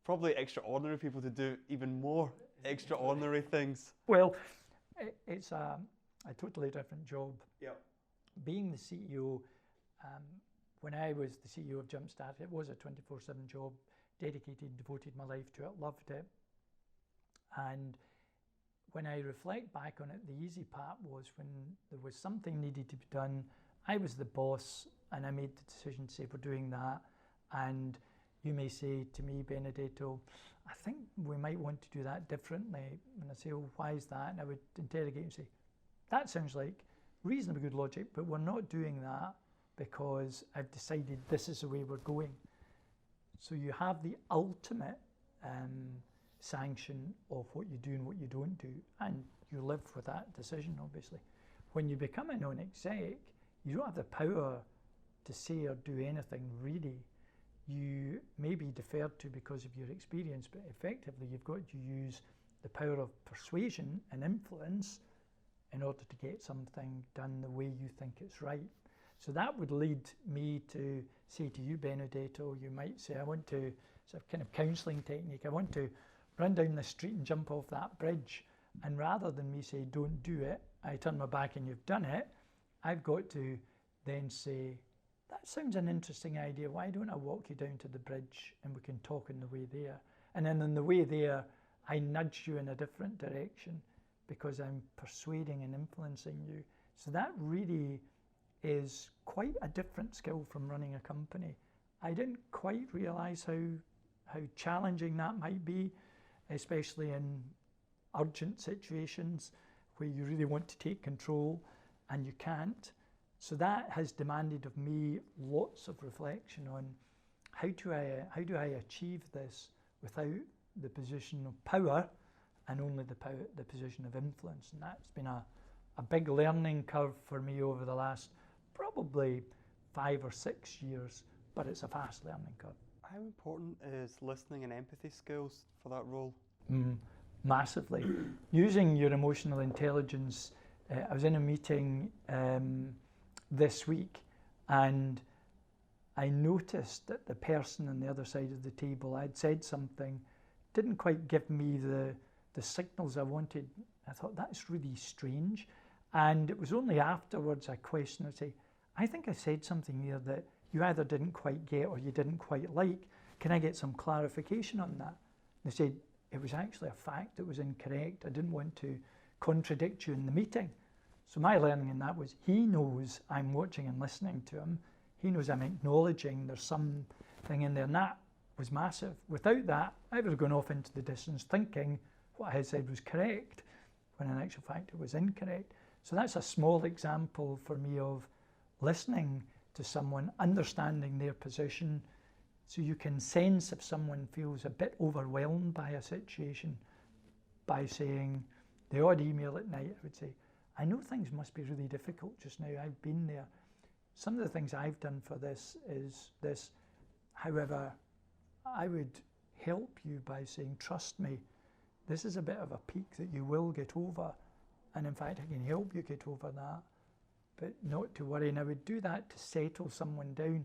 probably extraordinary people to do even more extraordinary things. Well, it's a totally different job. Yep. Being the CEO, when I was the CEO of Jumpstart, it was a 24/7 job, dedicated, devoted my life to it, loved it. And when I reflect back on it, the easy part was when there was something needed to be done, I was the boss and I made the decision to say, we're doing that. And you may say to me, Benedetto, I think we might want to do that differently. And I say, oh, why is that? And I would interrogate and say, that sounds like reasonably good logic, but we're not doing that because I've decided this is the way we're going. So you have the ultimate sanction of what you do and what you don't do, and you live with that decision, obviously. When you become a non-exec, you don't have the power to say or do anything really. You may be deferred to because of your experience, but effectively you've got to use the power of persuasion and influence in order to get something done the way you think it's right. So that would lead me to say to you, Benedetto, you might say, I want to, sort of kind of counselling technique, I want to run down the street and jump off that bridge. And rather than me say, don't do it, I turn my back and you've done it, I've got to then say, that sounds an interesting idea. Why don't I walk you down to the bridge and we can talk on the way there? And then on the way there, I nudge you in a different direction because I'm persuading and influencing you. So that really is quite a different skill from running a company. I didn't quite realise how challenging that might be, especially in urgent situations where you really want to take control and you can't. So that has demanded of me lots of reflection on how do I achieve this without the position of power and only the position of influence. And that's been a big learning curve for me over the last probably 5 or 6 years, but it's a fast learning curve. How important is listening and empathy skills for that role? Massively. Using your emotional intelligence, I was in a meeting this week and I noticed that the person on the other side of the table, I'd said something, didn't quite give me the signals I wanted. I thought, that's really strange. And it was only afterwards I questioned, I'd say, I think I said something here that you either didn't quite get or you didn't quite like. Can I get some clarification on that? They said, it was actually a fact that was incorrect. I didn't want to contradict you in the meeting. So my learning in that was he knows I'm watching and listening to him. He knows I'm acknowledging there's something in there, and that was massive. Without that, I would have gone off into the distance thinking what I had said was correct, when in actual fact it was incorrect. So that's a small example for me of listening to someone, understanding their position, So you can sense if someone feels a bit overwhelmed by a situation by saying, the odd email at night, I would say, I know things must be really difficult just now, I've been there. Some of the things I've done for this is this, however, I would help you by saying, trust me, this is a bit of a peak that you will get over, and in fact I can help you get over that, but not to worry. And I would do that to settle someone down.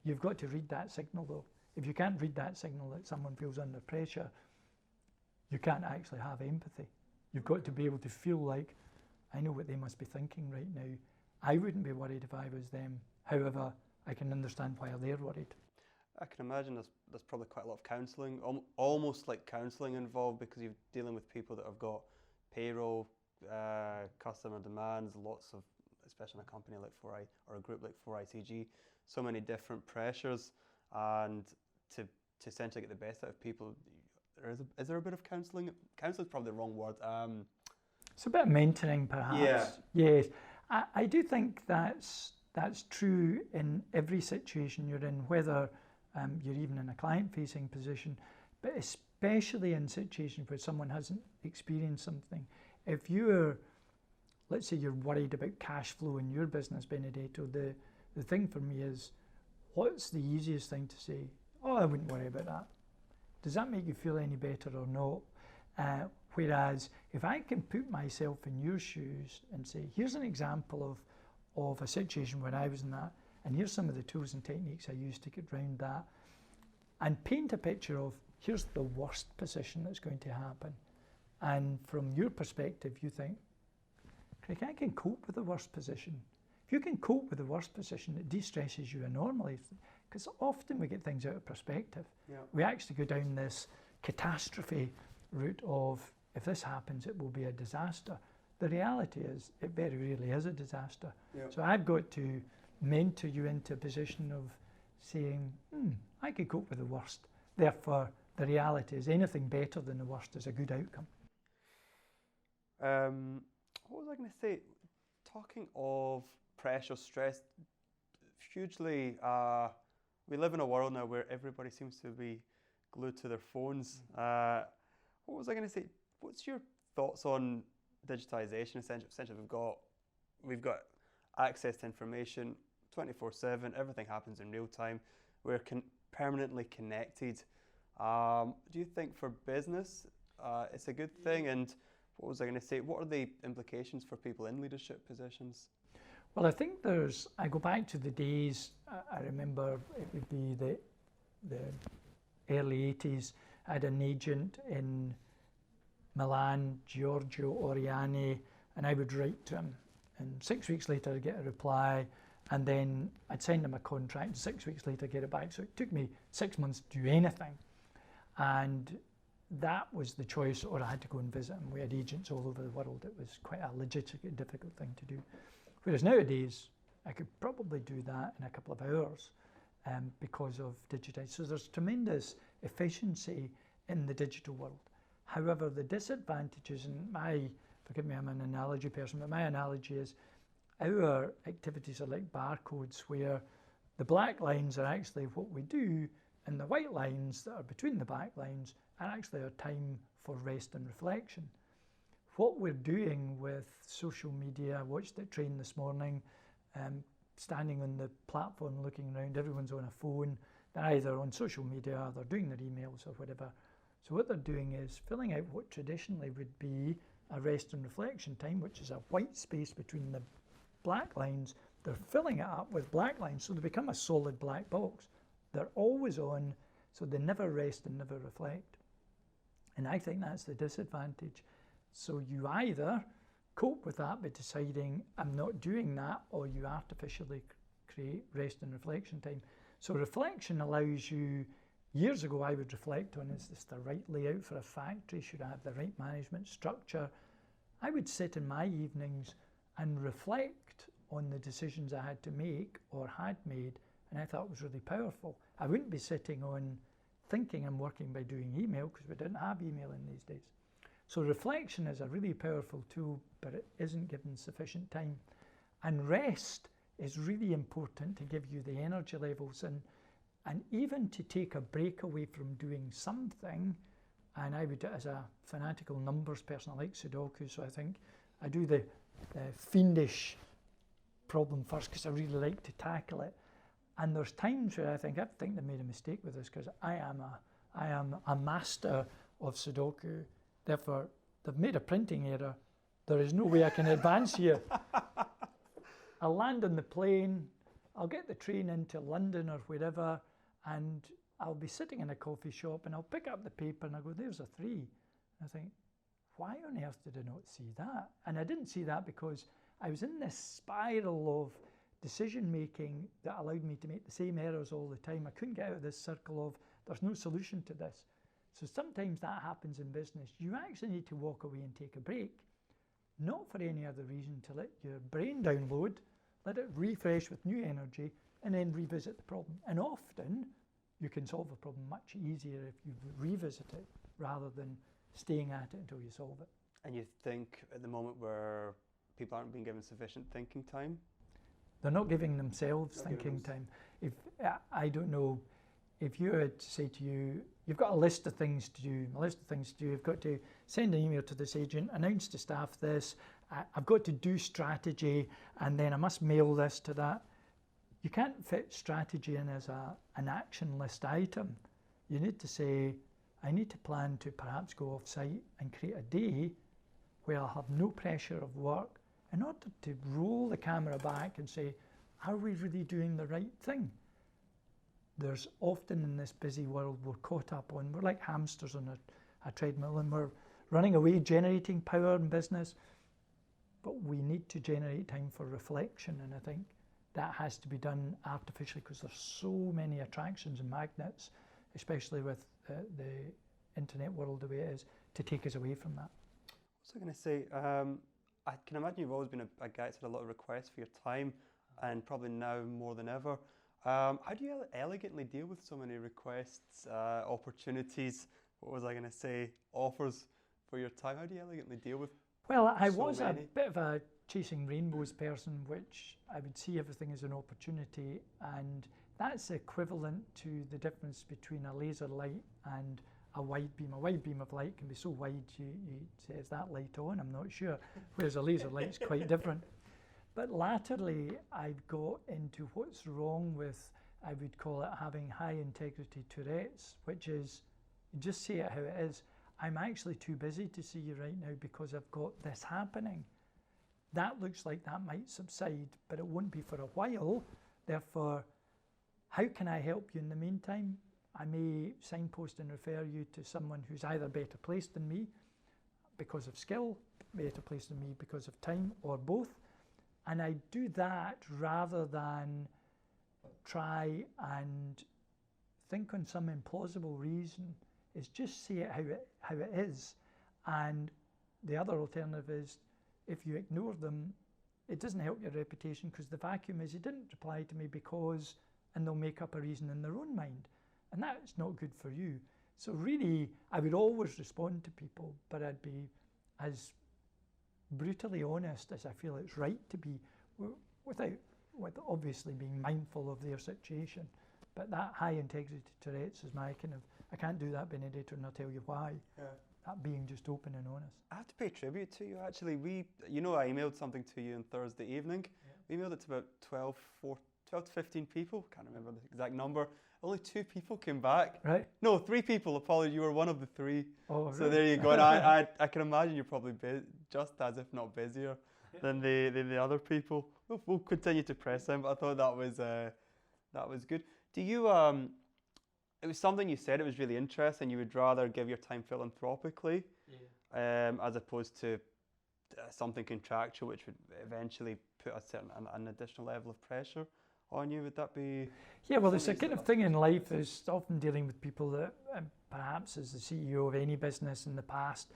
You've got to read that signal though. If you can't read that signal that someone feels under pressure, you can't actually have empathy. You've got to be able to feel like, I know what they must be thinking right now. I wouldn't be worried if I was them. However, I can understand why they're worried. I can imagine there's probably quite a lot of counselling, almost like counselling involved, because you're dealing with people that have got payroll, customer demands, lots of, especially in a company like Fourday or a group like Fourday, so many different pressures, and to essentially get the best out of people, is there a bit of counselling? Counselling is probably the wrong word. It's a bit of mentoring, perhaps. Yeah. Yes, I do think that's true in every situation you're in, whether you're even in a client-facing position, but especially in situations where someone hasn't experienced something. If you're, let's say you're worried about cash flow in your business, Benedetto, the thing for me is, what's the easiest thing to say? Oh, I wouldn't worry about that. Does that make you feel any better or not? Whereas if I can put myself in your shoes and say, here's an example of a situation where I was in that, and here's some of the tools and techniques I used to get around that, and paint a picture of, here's the worst position that's going to happen. And from your perspective, you think, Craig, I can cope with the worst position. If you can cope with the worst position, it de-stresses you enormously, because often we get things out of perspective. Yeah. We actually go down this catastrophe route of, if this happens, it will be a disaster. The reality is, it very rarely is a disaster. Yeah. So I've got to mentor you into a position of saying, I could cope with the worst. Therefore, the reality is anything better than the worst is a good outcome. What was I going to say? Talking of pressure, stress, hugely, we live in a world now where everybody seems to be glued to their phones. What was I going to say? What's your thoughts on digitalisation? Essentially, we've got access to information 24/7. Everything happens in real time. We're permanently connected. Do you think for business it's a good thing? And what was I going to say? What are the implications for people in leadership positions? Well, I think I go back to the days, I remember it would be the early 80s. I had an agent in Milan, Giorgio Oriani, and I would write to him. And 6 weeks later, I'd get a reply, and then I'd send him a contract, and 6 weeks later, get it back. So it took me 6 months to do anything. And that was the choice, or I had to go and visit him. We had agents all over the world. It was quite a logistically difficult thing to do. Whereas nowadays, I could probably do that in a couple of hours because of digitization. So there's tremendous efficiency in the digital world. However, the disadvantages, and forgive me, I'm an analogy person, but my analogy is our activities are like barcodes where the black lines are actually what we do, and the white lines that are between the black lines are actually our time for rest and reflection. What we're doing with social media, I watched it train this morning, standing on the platform looking around, everyone's on a phone, they're either on social media, they're doing their emails or whatever. So what they're doing is filling out what traditionally would be a rest and reflection time, which is a white space between the black lines. They're filling it up with black lines, so they become a solid black box. They're always on, so they never rest and never reflect. And I think that's the disadvantage. So you either cope with that by deciding, I'm not doing that, or you artificially create rest and reflection time. So reflection allows you, years ago I would reflect on, is this the right layout for a factory? Should I have the right management structure? I would sit in my evenings and reflect on the decisions I had to make or had made, and I thought it was really powerful. I wouldn't be sitting on thinking I'm working by doing email, because we didn't have email in these days. So reflection is a really powerful tool, but it isn't given sufficient time. And rest is really important to give you the energy levels. And And even to take a break away from doing something, and I would, as a fanatical numbers person, I like Sudoku, so I think I do the fiendish problem first because I really like to tackle it. And there's times where I think they made a mistake with this because I am a master of Sudoku. Therefore, they've made a printing error. There is no way I can advance here. I'll land on the plane, I'll get the train into London or wherever, and I'll be sitting in a coffee shop and I'll pick up the paper and I'll go, there's a 3. And I think, why on earth did I not see that? And I didn't see that because I was in this spiral of decision making that allowed me to make the same errors all the time. I couldn't get out of this circle of there's no solution to this. So sometimes that happens in business. You actually need to walk away and take a break, not for any other reason, to let your brain download, let it refresh with new energy, and then revisit the problem. And often you can solve a problem much easier if you revisit it rather than staying at it until you solve it. And you think at the moment where people aren't being given sufficient thinking time? They're not giving themselves thinking time. If I don't know, if you had to say to you, you've got a list of things to do, you've got to send an email to this agent, announce to staff this, I've got to do strategy, and then I must mail this to that. You can't fit strategy in as an action list item. You need to say, I need to plan to perhaps go off site and create a day where I'll have no pressure of work in order to roll the camera back and say, are we really doing the right thing? There's often in this busy world we're caught up on, we're like hamsters on a treadmill and we're running away generating power in business, but we need to generate time for reflection, and I think that has to be done artificially because there's so many attractions and magnets, especially with the internet world the way it is, to take us away from that. What was I going to say? I can imagine you've always been a guy that's had a lot of requests for your time, and probably now more than ever. How do you elegantly deal with so many requests, opportunities, what was I going to say, offers for your time? How do you elegantly deal with Well, I was a bit of a chasing rainbows person, which I would see everything as an opportunity, and that's equivalent to the difference between a laser light and a wide beam. A wide beam of light can be so wide you say, is that light on? I'm not sure. Whereas a laser light's quite different. But latterly, I've got into what's wrong with, I would call it having high integrity Tourette's, which is, you just say it how it is. I'm actually too busy to see you right now because I've got this happening. That looks like that might subside, but it won't be for a while. Therefore, how can I help you in the meantime? I may signpost and refer you to someone who's either better placed than me because of skill, better placed than me because of time, or both. And I do that rather than try and think on some implausible reason. It's just say it how it is. And the other alternative is, if you ignore them, it doesn't help your reputation because the vacuum is, you didn't reply to me because, and they'll make up a reason in their own mind. And that's not good for you. So really, I would always respond to people, but I'd be as brutally honest as I feel it's right to be, with obviously being mindful of their situation. But that high integrity Tourette's is my kind of, I can't do that, Benedetto, and I'll tell you why. Yeah. That being just open and honest. I have to pay tribute to you, actually. I emailed something to you on Thursday evening. Yeah. We emailed it to about 12 to 15 people, can't remember the exact number. Only 2 people came back. Right. No, 3 people, apologies, you were one of the 3. Oh, so really? There you go. And I can imagine you're probably just as, if not busier, than the other people. We'll continue to press them, but I thought that was good. Do you, it was something you said, it was really interesting, you would rather give your time philanthropically, as opposed to something contractual, which would eventually put an additional level of pressure on you. Would that be? Yeah, well, there's a kind of thing in life is often dealing with people that perhaps as the CEO of any business in the past,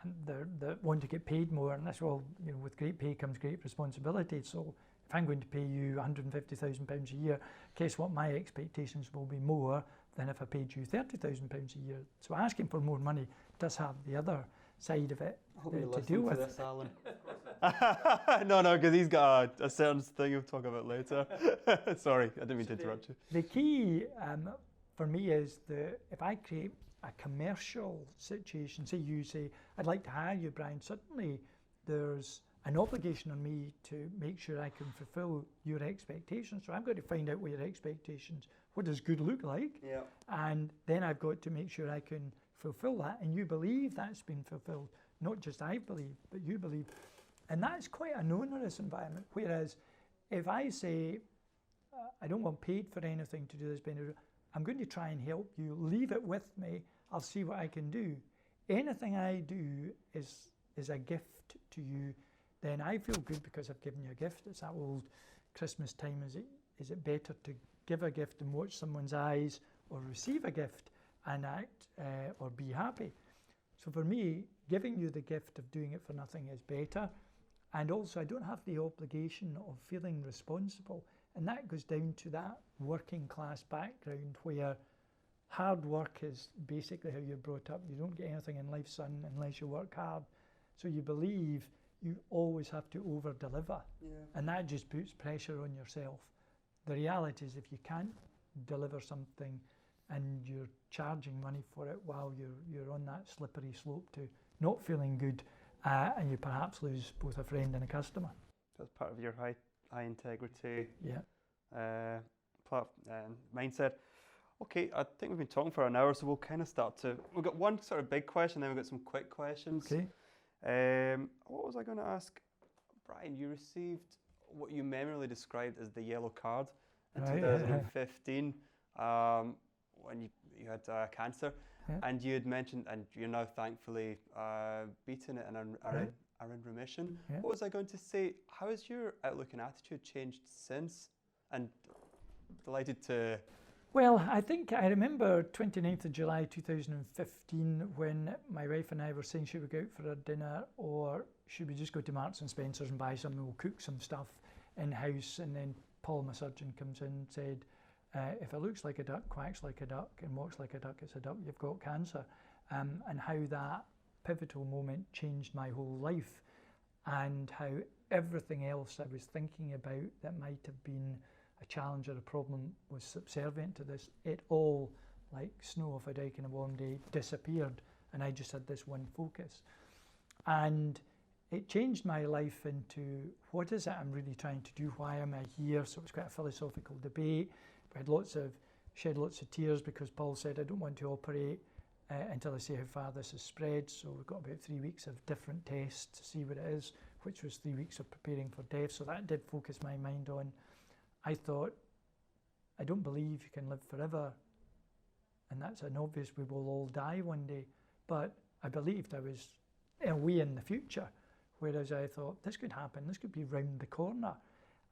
and that want to get paid more, and that's, well, with great pay comes great responsibility. So if I'm going to pay you £150,000 a year, guess what? My expectations will be more than if I paid you £30,000 a year. So asking for more money does have the other side of it I hope you're to deal listening to with. this, Alan. No, because he's got a certain thing he'll talk about later. Sorry, I didn't mean to interrupt you. The key for me is if I create a commercial situation, say you say, I'd like to hire you, Brian, suddenly there's an obligation on me to make sure I can fulfill your expectations. So I've got to find out what your expectations, what does good look like? Yeah. And then I've got to make sure I can fulfill that, and you believe that's been fulfilled. Not just I believe, but you believe. And that's quite an onerous environment. Whereas if I say, I don't want paid for anything to do this, Benedetto, I'm going to try and help you, leave it with me, I'll see what I can do. Anything I do is a gift to you, then I feel good because I've given you a gift. It's that old Christmas time, is it better to give a gift and watch someone's eyes, or receive a gift and act or be happy? So for me, giving you the gift of doing it for nothing is better. And also I don't have the obligation of feeling responsible. And that goes down to that working class background where hard work is basically how you're brought up. You don't get anything in life, son, unless you work hard. So you believe you always have to over deliver. Yeah. And that just puts pressure on yourself. The reality is if you can't deliver something and you're charging money for it while you're on that slippery slope to not feeling good, and you perhaps lose both a friend and a customer. That's part of your high integrity Yeah. mindset. Okay, I think we've been talking for an hour, so we'll kind of we've got one sort of big question, then we've got some quick questions. Okay. What was I going to ask? Brian, you received what you memorably described as the yellow card in 2015 when you had cancer, and you had mentioned, and you're now thankfully beaten it and are in remission. Yeah. What was I going to say? How has your outlook and attitude changed since? And delighted to... Well, I think I remember 29th of July 2015 when my wife and I were saying, should we go out for a dinner or should we just go to Marks and Spencer's and buy something? We'll cook some stuff in-house. And then Paul, my surgeon, comes in and said, if it looks like a duck, quacks like a duck, and walks like a duck, it's a duck, you've got cancer. And how that pivotal moment changed my whole life, and how everything else I was thinking about that might have been a challenge or a problem was subservient to this. It all, like snow off a dike on a warm day, disappeared, and I just had this one focus. And it changed my life into, what is it I'm really trying to do? Why am I here? So it was quite a philosophical debate. We had shed lots of tears because Paul said, I don't want to operate until I see how far this has spread. So we've got about 3 weeks of different tests to see what it is, which was 3 weeks of preparing for death. So that did focus my mind on, I thought, I don't believe you can live forever. And that's an obvious, we will all die one day. But I believed I was in a way in the future, whereas I thought, this could happen, this could be round the corner.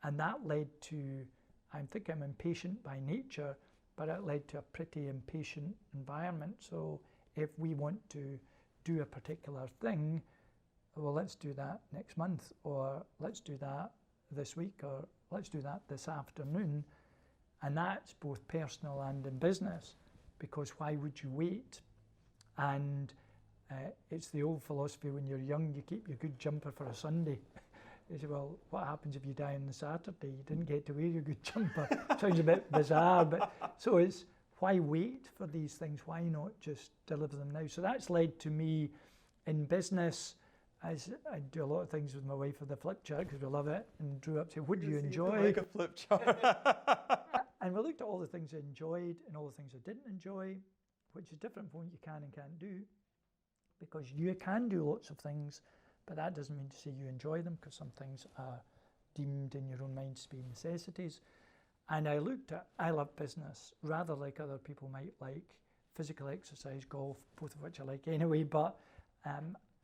And that led to, I think I'm impatient by nature, but it led to a pretty impatient environment. So if we want to do a particular thing, well, let's do that next month, or let's do that this week, or let's do that this afternoon. And that's both personal and in business, because why would you wait? And it's the old philosophy, when you're young, you keep your good jumper for a Sunday. You say, well, what happens if you die on the Saturday? You didn't get to wear your good jumper. Sounds a bit bizarre, but so it's, why wait for these things? Why not just deliver them now? So that's led to me in business, as I do a lot of things with my wife with the flip chart because we love it, and drew up to, what do you enjoy? Like a flip chart. And we looked at all the things I enjoyed and all the things I didn't enjoy, which is different from what you can and can't do, because you can do lots of things, but that doesn't mean to say you enjoy them, because some things are deemed in your own minds to be necessities. And I looked at, I love business, rather like other people might like physical exercise, golf, both of which I like anyway, but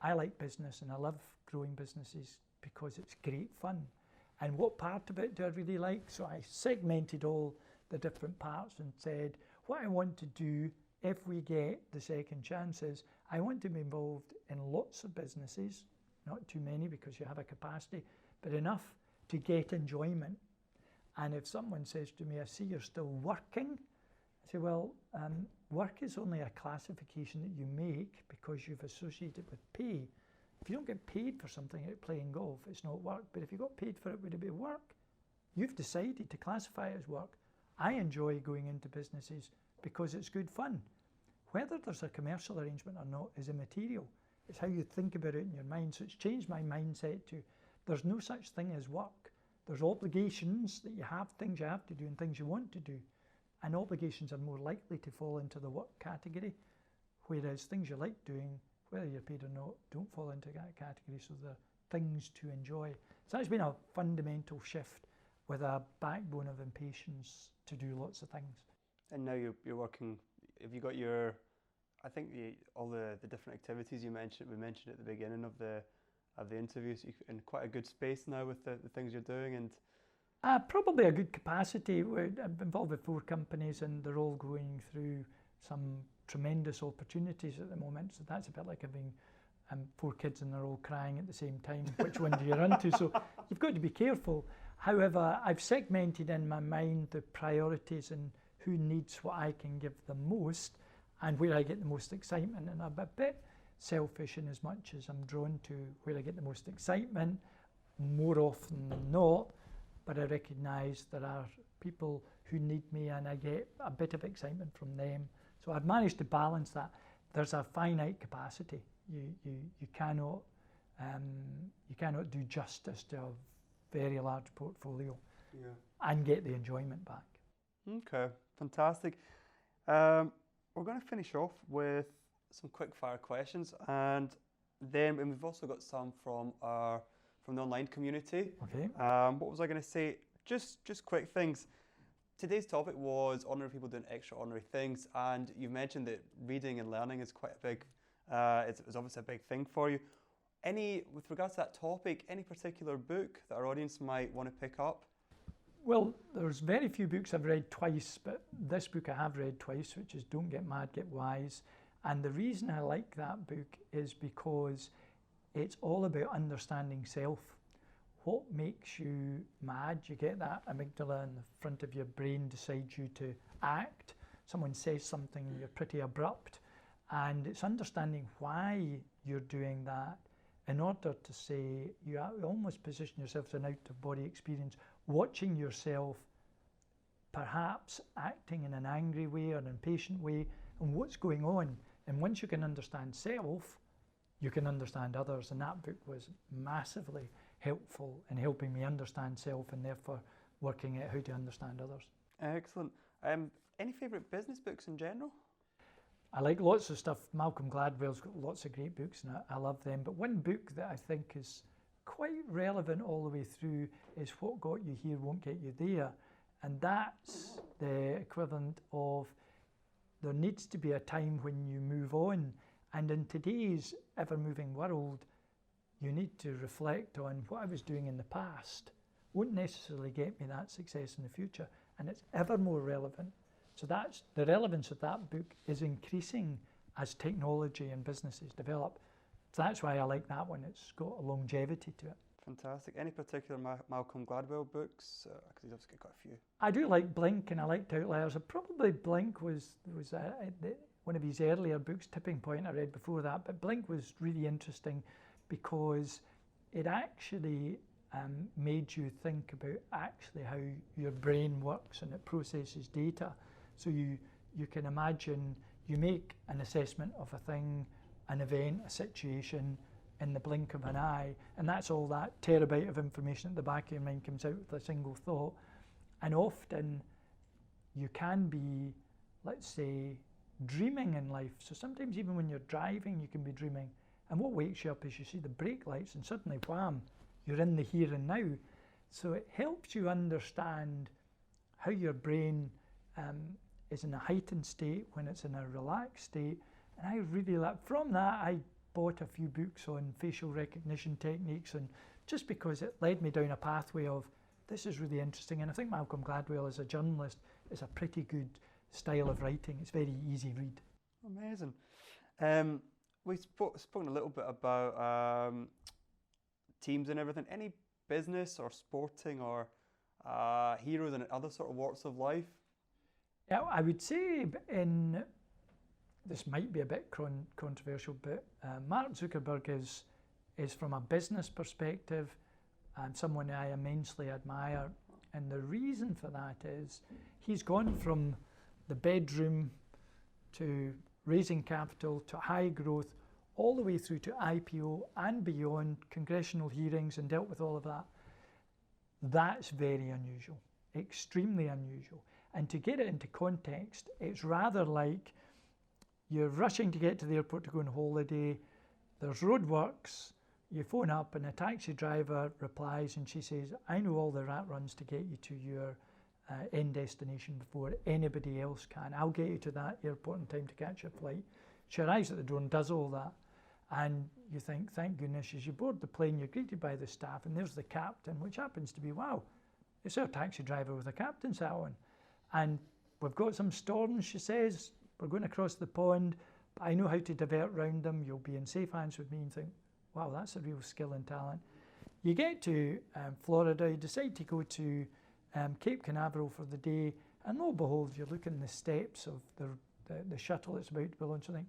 I like business and I love growing businesses because it's great fun. And what part of it do I really like? So I segmented all the different parts and said, what I want to do if we get the second chance is, I want to be involved in lots of businesses, not too many because you have a capacity, but enough to get enjoyment. And if someone says to me, I see you're still working, I Say, well, work is only a classification that you make because you've associated it with pay. If you don't get paid for something like playing golf, it's not work. But if you got paid for it, would it be work? You've decided to classify it as work. I enjoy going into businesses because it's good fun. Whether there's a commercial arrangement or not is immaterial. It's how you think about it in your mind. So it's changed my mindset to there's no such thing as work. There's obligations that you have, things you have to do and things you want to do. And obligations are more likely to fall into the work category, whereas things you like doing, whether you're paid or not, don't fall into that category. So they're things to enjoy. So that's been a fundamental shift with a backbone of impatience to do lots of things. And now you're working, have you got your, I think all the different activities we mentioned at the beginning of the interview, so you're in quite a good space now with the things you're doing? And probably a good capacity. I'm involved with 4 companies and they're all going through some tremendous opportunities at the moment. So that's a bit like having 4 kids and they're all crying at the same time. Which one do you run to? So you've got to be careful. However, I've segmented in my mind the priorities and who needs what I can give the most and where I get the most excitement. And I'm a bit selfish in as much as I'm drawn to where I get the most excitement more often than not. But I recognise there are people who need me and I get a bit of excitement from them. So I've managed to balance that. There's a finite capacity. You cannot do justice to a very large portfolio and get the enjoyment back. Okay, fantastic. We're going to finish off with some quick fire questions, and we've also got some from the online community. Okay. What was I going to say? Just quick things. Today's topic was ordinary people doing extraordinary things, and you mentioned that reading and learning is quite a big, it's obviously a big thing for you. With regards to that topic, any particular book that our audience might want to pick up? Well, there's very few books I've read twice, but this book I have read twice, which is Don't Get Mad, Get Wise. And the reason I like that book is because it's all about understanding self. What makes you mad? You get that amygdala in the front of your brain decides you to act. Someone says something, you're pretty abrupt. And it's understanding why you're doing that in order to say, you almost position yourself as an out-of-body experience, watching yourself perhaps acting in an angry way or an impatient way, and what's going on. And once you can understand self, you can understand others. And that book was massively helpful in helping me understand self and therefore working out how to understand others. Excellent. Any favourite business books in general? I like lots of stuff. Malcolm Gladwell's got lots of great books and I love them. But one book that I think is quite relevant all the way through is What Got You Here Won't Get You There. And that's the equivalent of there needs to be a time when you move on. And in today's ever-moving world, you need to reflect on what I was doing in the past won't necessarily get me that success in the future. And it's ever more relevant. So that's the relevance of that book is increasing as technology and businesses develop. So that's why I like that one. It's got a longevity to it. Fantastic. Any particular Malcolm Gladwell books? Because he's obviously got quite a few. I do like Blink and I liked Outliers. Probably Blink was one of his earlier books, Tipping Point, I read before that. But Blink was really interesting because it actually made you think about actually how your brain works and it processes data. So you can imagine you make an assessment of a thing, an event, a situation in the blink of an eye, and that's all that terabyte of information at the back of your mind comes out with a single thought. And often you can be, let's say, dreaming in life. So sometimes even when you're driving, you can be dreaming. And what wakes you up is you see the brake lights and suddenly, wham, you're in the here and now. So it helps you understand how your brain is in a heightened state when it's in a relaxed state. And I really like, from that I bought a few books on facial recognition techniques, and just because it led me down a pathway of this is really interesting. And I think Malcolm Gladwell as a journalist is a pretty good style of writing. It's very easy read. Amazing. We've spoken a little bit about teams and everything. Any business or sporting or heroes and other sort of walks of life? Yeah, I would say this might be a bit controversial, but Mark Zuckerberg is from a business perspective and someone I immensely admire. And the reason for that is he's gone from the bedroom to raising capital to high growth, all the way through to IPO and beyond, congressional hearings, and dealt with all of that. That's very unusual, extremely unusual. And to get it into context, it's rather like you're rushing to get to the airport to go on holiday, there's roadworks, you phone up and a taxi driver replies and she says, I know all the rat runs to get you to your end destination before anybody else can. I'll get you to that airport in time to catch your flight. She arrives at the door and does all that. And you think, thank goodness, as you board the plane, you're greeted by the staff, and there's the captain, which happens to be, wow, it's our taxi driver with a captain's hat on. And we've got some storms, she says, we're going across the pond, but I know how to divert round them. You'll be in safe hands with me. And think, wow, that's a real skill and talent. You get to Florida, you decide to go to Cape Canaveral for the day, and lo and behold, you're looking the steps of the shuttle that's about to be launched, and think,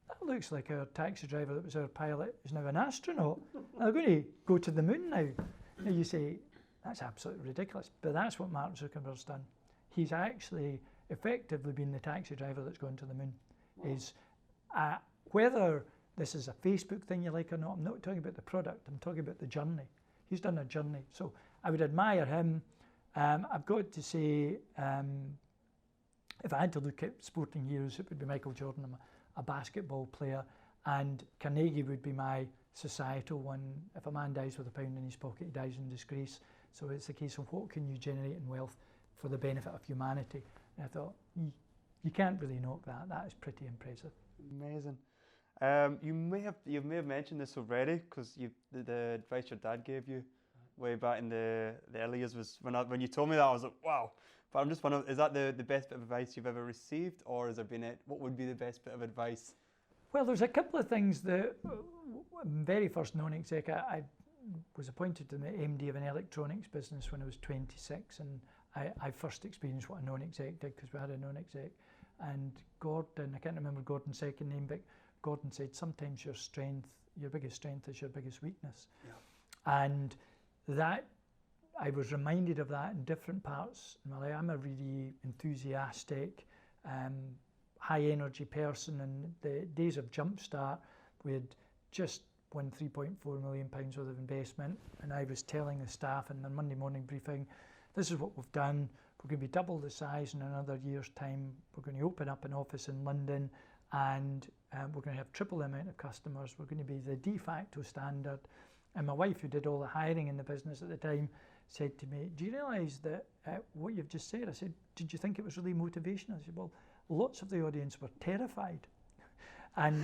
that looks like our taxi driver that was our pilot is now an astronaut. They're going to go to the moon now. Now you say, that's absolutely ridiculous, but that's what Mark Zuckerberg's done. He's actually effectively been the taxi driver that's gone to the moon. Wow. Is whether this is a Facebook thing you like or not, I'm not talking about the product, I'm talking about the journey. He's done a journey. So I would admire him. I've got to say, if I had to look at sporting heroes, it would be Michael Jordan. I'm a basketball player, and Carnegie would be my societal one. If a man dies with a pound in his pocket, he dies in disgrace. So it's a case of what can you generate in wealth for the benefit of humanity. And I thought, you can't really knock that. That is pretty impressive. Amazing. You may have mentioned this already, because the advice your dad gave you way back in the early years was when you told me that, I was like, wow. But I'm just wondering, is that the best bit of advice you've ever received, or has there been what would be the best bit of advice? Well, there's a couple of things. The very first non-exec, I was appointed to the MD of an electronics business when I was 26, and I first experienced what a non-exec did, because we had a non-exec. And Gordon, I can't remember Gordon's second name, but Gordon said, sometimes your biggest strength is your biggest weakness. Yeah. And that, I was reminded of that in different parts. I'm a really enthusiastic, high energy person. In the days of Jumpstart, we had just won £3.4 million worth of investment, and I was telling the staff in the Monday morning briefing, this is what we've done. We're going to be double the size in another year's time. We're going to open up an office in London, and we're going to have triple the amount of customers. We're going to be the de facto standard. And my wife, who did all the hiring in the business at the time, said to me, do you realise that what you've just said? I said, did you think it was really motivational? I said, well, lots of the audience were terrified. And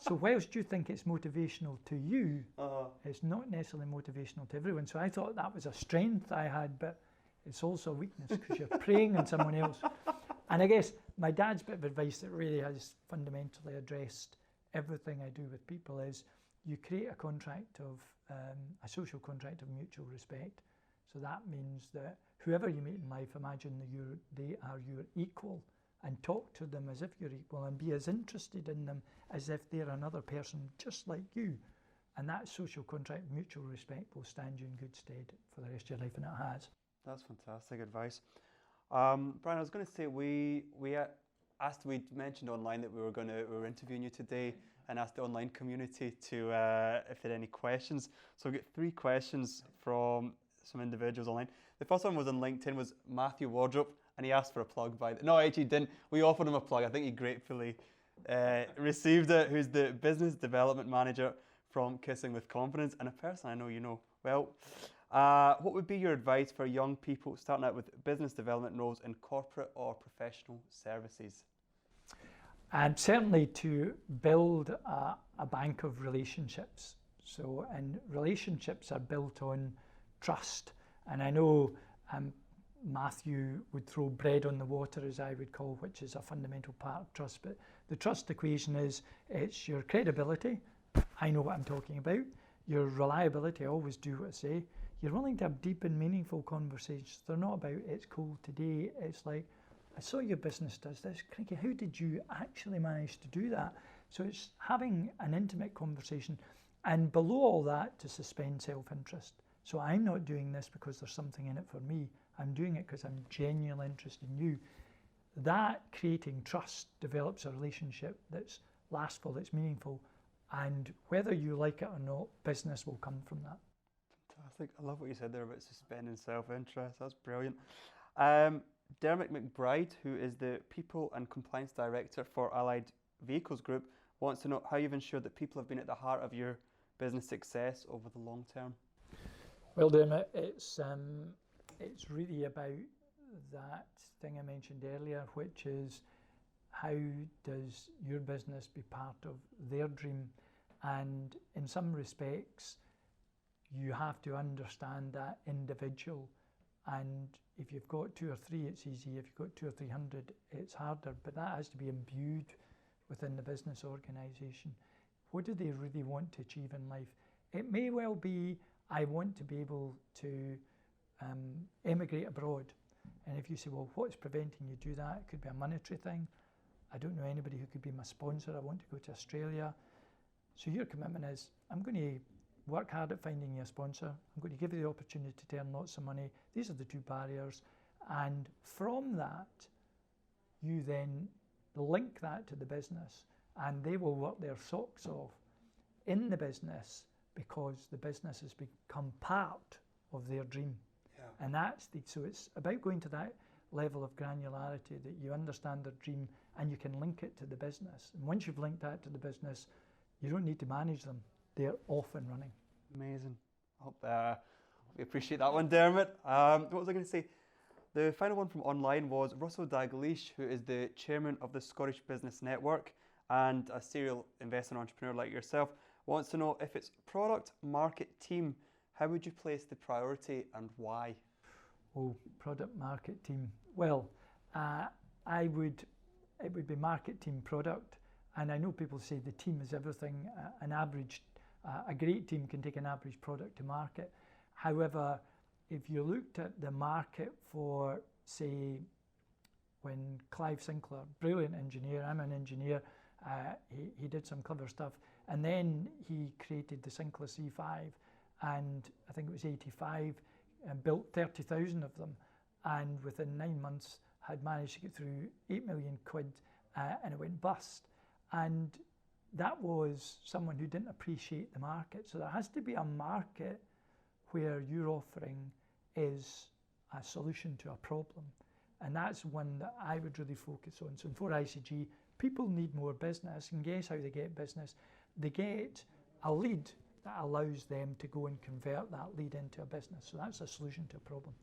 so whilst you think it's motivational to you, it's not necessarily motivational to everyone. So I thought that was a strength I had, but it's also a weakness, because you're preying on someone else. And I guess my dad's bit of advice that really has fundamentally addressed everything I do with people is you create a contract of, a social contract of mutual respect. So that means that whoever you meet in life, imagine that they are your equal, and talk to them as if you're equal, and be as interested in them as if they're another person just like you. And that social contract of mutual respect will stand you in good stead for the rest of your life, and it has. That's fantastic advice. Brian, I was going to say we mentioned online that we were interviewing you today, and asked the online community to if they had any questions. So we get 3 questions from some individuals online. The first one was on LinkedIn, was Matthew Wardrop, and he asked for a plug no, actually didn't. We offered him a plug. I think he gratefully received it. Who's the business development manager from Kissing with Confidence, and a person I know you know well. What would be your advice for young people starting out with business development roles in corporate or professional services? And certainly to build a bank of relationships. So, and relationships are built on trust. And I know Matthew would throw bread on the water, as I would call, which is a fundamental part of trust. But the trust equation is, it's your credibility. I know what I'm talking about. Your reliability, I always do what I say. You're willing to have deep and meaningful conversations. They're not about, it's cold today. It's like, I saw your business does this. Crikey, how did you actually manage to do that? So it's having an intimate conversation, and below all that, to suspend self-interest. So I'm not doing this because there's something in it for me. I'm doing it because I'm genuinely interested in you. That creating trust develops a relationship that's lastful, that's meaningful, and whether you like it or not, business will come from that. Fantastic. I love what you said there about suspending self-interest. That's brilliant. Dermot McBride, who is the People and Compliance Director for Allied Vehicles Group, wants to know how you've ensured that people have been at the heart of your business success over the long term. Well, Dermot, it's really about that thing I mentioned earlier, which is how does your business be part of their dream? And in some respects, you have to understand that individual. And if you've got 2 or 3, it's easy. If you've got 200 or 300, it's harder. But that has to be imbued within the business organisation. What do they really want to achieve in life? It may well be, I want to be able to emigrate abroad. And if you say, well, what's preventing you do that? It could be a monetary thing. I don't know anybody who could be my sponsor. I want to go to Australia. So your commitment is, I'm going to work hard at finding you a sponsor. I'm going to give you the opportunity to earn lots of money. These are the 2 barriers. And from that, you then link that to the business, and they will work their socks off in the business because the business has become part of their dream. Yeah. And so it's about going to that level of granularity that you understand their dream and you can link it to the business. And once you've linked that to the business, you don't need to manage them. They're off and running. Amazing. I hope we appreciate that one, Dermot. What was I going to say? The final one from online was Russell Dalglish, who is the chairman of the Scottish Business Network and a serial investor and entrepreneur like yourself, wants to know if it's product, market, team, how would you place the priority and why? Oh, product, market, team. Well, it would be market, team, product. And I know people say the team is everything. A great team can take an average product to market. However, if you looked at the market for, say, when Clive Sinclair, brilliant engineer, I'm an engineer, he did some clever stuff, and then he created the Sinclair C5, and I think it was 85, and built 30,000 of them, and within 9 months had managed to get through 8 million quid, and it went bust. And that was someone who didn't appreciate the market. So there has to be a market where your offering is a solution to a problem. And that's one that I would really focus on. So for ICG, people need more business, and guess how they get business? They get a lead that allows them to go and convert that lead into a business. So that's a solution to a problem.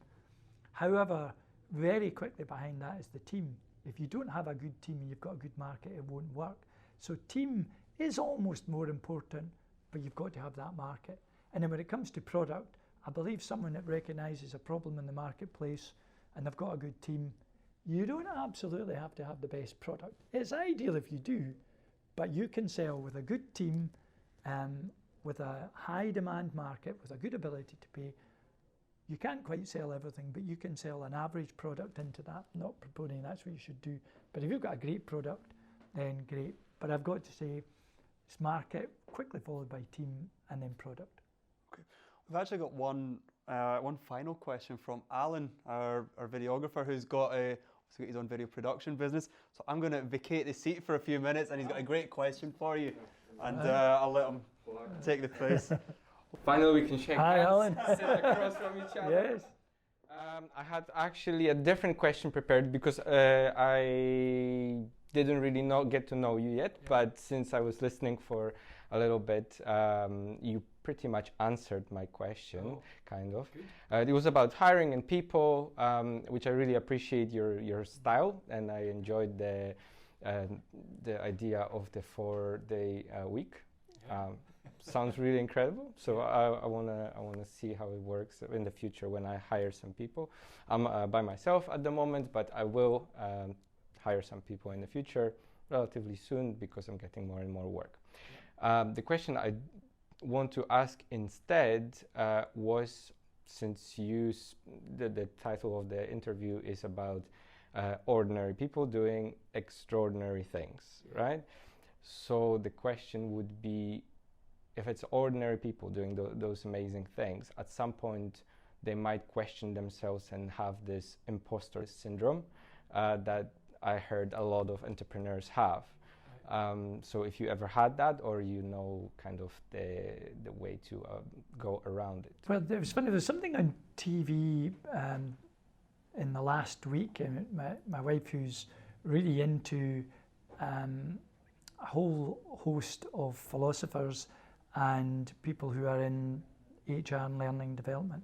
However, very quickly behind that is the team. If you don't have a good team and you've got a good market, it won't work. So team is almost more important, but you've got to have that market. And then when it comes to product, I believe someone that recognises a problem in the marketplace and they've got a good team, you don't absolutely have to have the best product. It's ideal if you do, but you can sell with a good team, with a high demand market, with a good ability to pay. You can't quite sell everything, but you can sell an average product into that. Not proposing that's what you should do, but if you've got a great product, then great. But I've got to say, it's market, quickly followed by team, and then product. Okay. We've actually got one final question from Alan, our videographer, who's got his own video production business. So I'm going to vacate the seat for a few minutes, and he's got a great question for you. And I'll let him take the place. Finally, we can shake Hi, hands, Alan. sit across from each other. Yes. I had actually a different question prepared because I didn't really get to know you yet, but since I was listening for a little bit, you pretty much answered my question, kind of. It was about hiring and people, which I really appreciate your style, and I enjoyed the idea of the 4-day week. Sounds really incredible. So I wanna see how it works in the future when I hire some people. I'm by myself at the moment, but I will hire some people in the future relatively soon because I'm getting more and more work. The question I want to ask instead was, since the title of the interview is about ordinary people doing extraordinary things, right? So the question would be, if it's ordinary people doing those amazing things, at some point they might question themselves and have this imposter syndrome that I heard a lot of entrepreneurs have. So if you ever had that, or kind of the way to go around it. Well, it was funny, there was something on TV in the last week, and my wife, who's really into a whole host of philosophers and people who are in HR and learning development.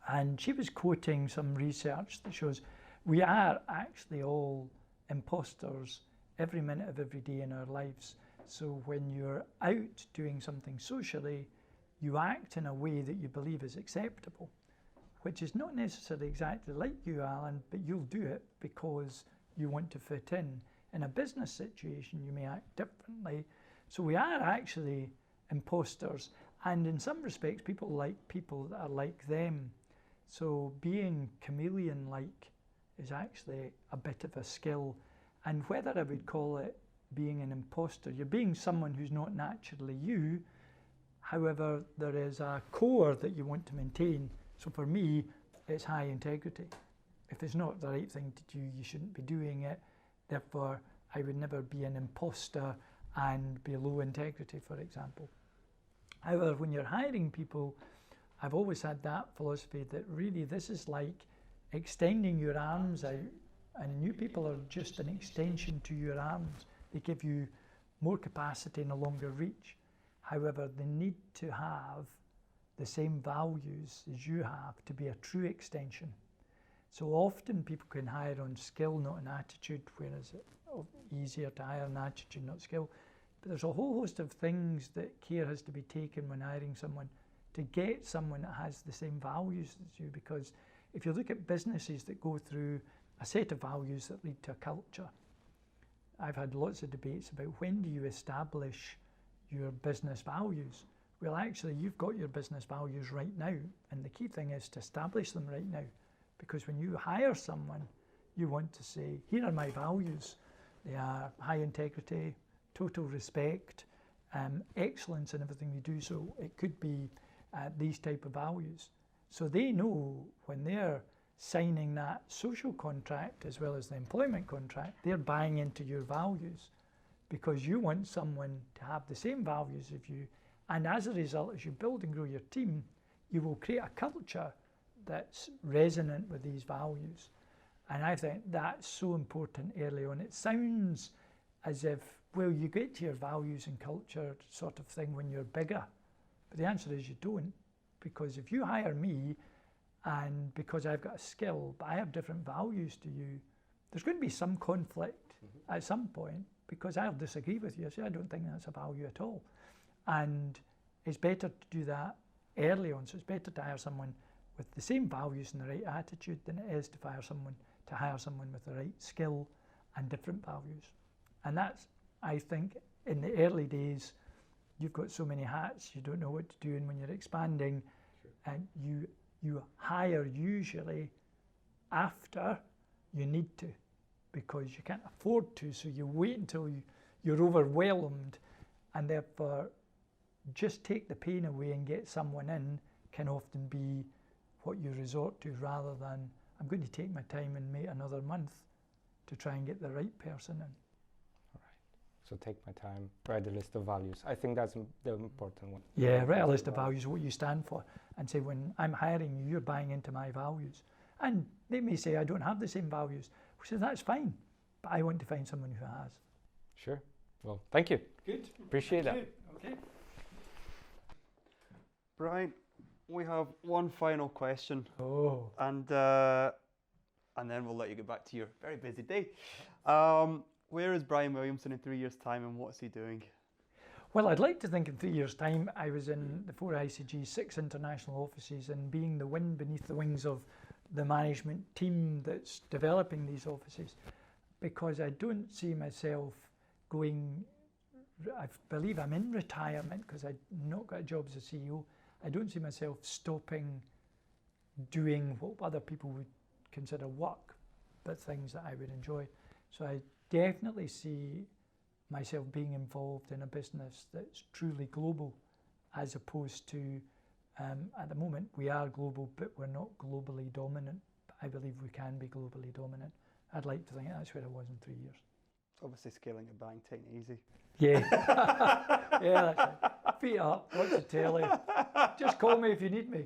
And she was quoting some research that shows we are actually all imposters every minute of every day in our lives. So when you're out doing something socially, you act in a way that you believe is acceptable, which is not necessarily exactly like you, Alan, but you'll do it because you want to fit in. In a business situation, you may act differently. So we are actually imposters, and in some respects, people like people that are like them. So being chameleon-like is actually a bit of a skill. And whether I would call it being an imposter, you're being someone who's not naturally you. However, there is a core that you want to maintain. So for me, it's high integrity. If it's not the right thing to do, you shouldn't be doing it. Therefore, I would never be an imposter and be low integrity, for example. However, when you're hiring people, I've always had that philosophy that really this is like extending your arms out, and new people are just an extension to your arms. They give you more capacity and a longer reach. However, they need to have the same values as you have to be a true extension. So often people can hire on skill, not on attitude, whereas it's easier to hire on attitude, not skill. But there's a whole host of things that care has to be taken when hiring someone to get someone that has the same values as you, because if you look at businesses that go through a set of values that lead to a culture, I've had lots of debates about when do you establish your business values. Well, actually, you've got your business values right now, and the key thing is to establish them right now, because when you hire someone, you want to say, here are my values. They are high integrity, total respect, excellence in everything you do. So it could be these type of values. So they know when they're signing that social contract as well as the employment contract, they're buying into your values, because you want someone to have the same values as you. And as a result, as you build and grow your team, you will create a culture that's resonant with these values. And I think that's so important early on. It sounds as if, well, you get to your values and culture sort of thing when you're bigger. But the answer is you don't, because if you hire me, and because I've got a skill, but I have different values to you, there's going to be some conflict at some point, because I'll disagree with you. I say, I don't think that's a value at all. And it's better to do that early on. So it's better to hire someone with the same values and the right attitude than it is to hire someone with the right skill and different values. And that's, I think, in the early days, you've got so many hats, you don't know what to do. And when you're expanding, and you hire usually after you need to, because you can't afford to. So you wait until you're overwhelmed, and therefore just take the pain away and get someone in can often be what you resort to, rather than I'm going to take my time and wait another month to try and get the right person in. All right. So take my time, write a list of values. I think that's the important one. Yeah, write a list of values, what you stand for, and say, when I'm hiring you, you're buying into my values. And they may say, I don't have the same values. We say, that's fine, but I want to find someone who has. Sure. Well, thank you. Good. Appreciate that. Okay. Brian, we have one final question. Oh. And then we'll let you get back to your very busy day. Where is Brian Williamson in 3 years' time, and what's he doing? Well, I'd like to think in 3 years' time I was in the Fourday ICG 6 international offices, and being the wind beneath the wings of the management team that's developing these offices, because I don't see myself going, I believe I'm in retirement because I've not got a job as a CEO. I don't see myself stopping doing what other people would consider work. but things that I would enjoy. So I definitely see myself being involved in a business that's truly global, as opposed to, at the moment, we are global, but we're not globally dominant. But I believe we can be globally dominant. I'd like to think that's where I was in 3 years. Obviously, scaling a bank, taking it easy. Yeah. Yeah, that's it. Feet up, watch the telly. Just call me if you need me.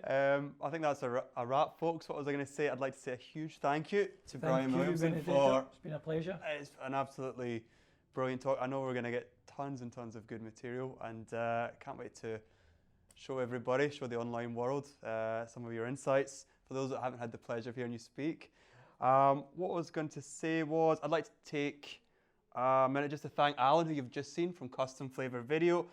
I think that's a wrap, folks. What was I going to say? I'd like to say a huge thank you to Brian Thank you, Williamson Benedetto. It's been a pleasure. It's an absolutely brilliant talk. I know we're going to get tons and tons of good material, and can't wait to show everybody, show the online world some of your insights. For those that haven't had the pleasure of hearing you speak, what I was going to say was I'd like to take a minute just to thank Alan, who you've just seen from Custom Flavor Video.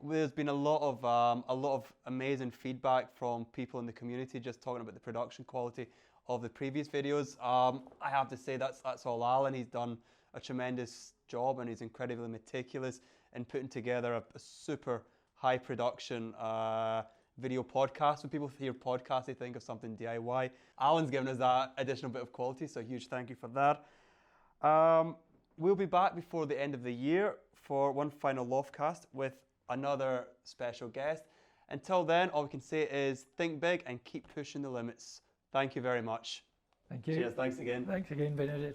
There's been a lot of amazing feedback from people in the community just talking about the production quality of the previous videos. I have to say that's all Alan. He's done a tremendous job, and he's incredibly meticulous in putting together a super high production video podcast. When people hear podcast, they think of something DIY. Alan's given us that additional bit of quality, so a huge thank you for that. We'll be back before the end of the year for one final LOFTcast with another special guest. Until then, all we can say is think big and keep pushing the limits. Thank you very much. Thank you. Cheers, thanks again. Thanks again, Benedetto.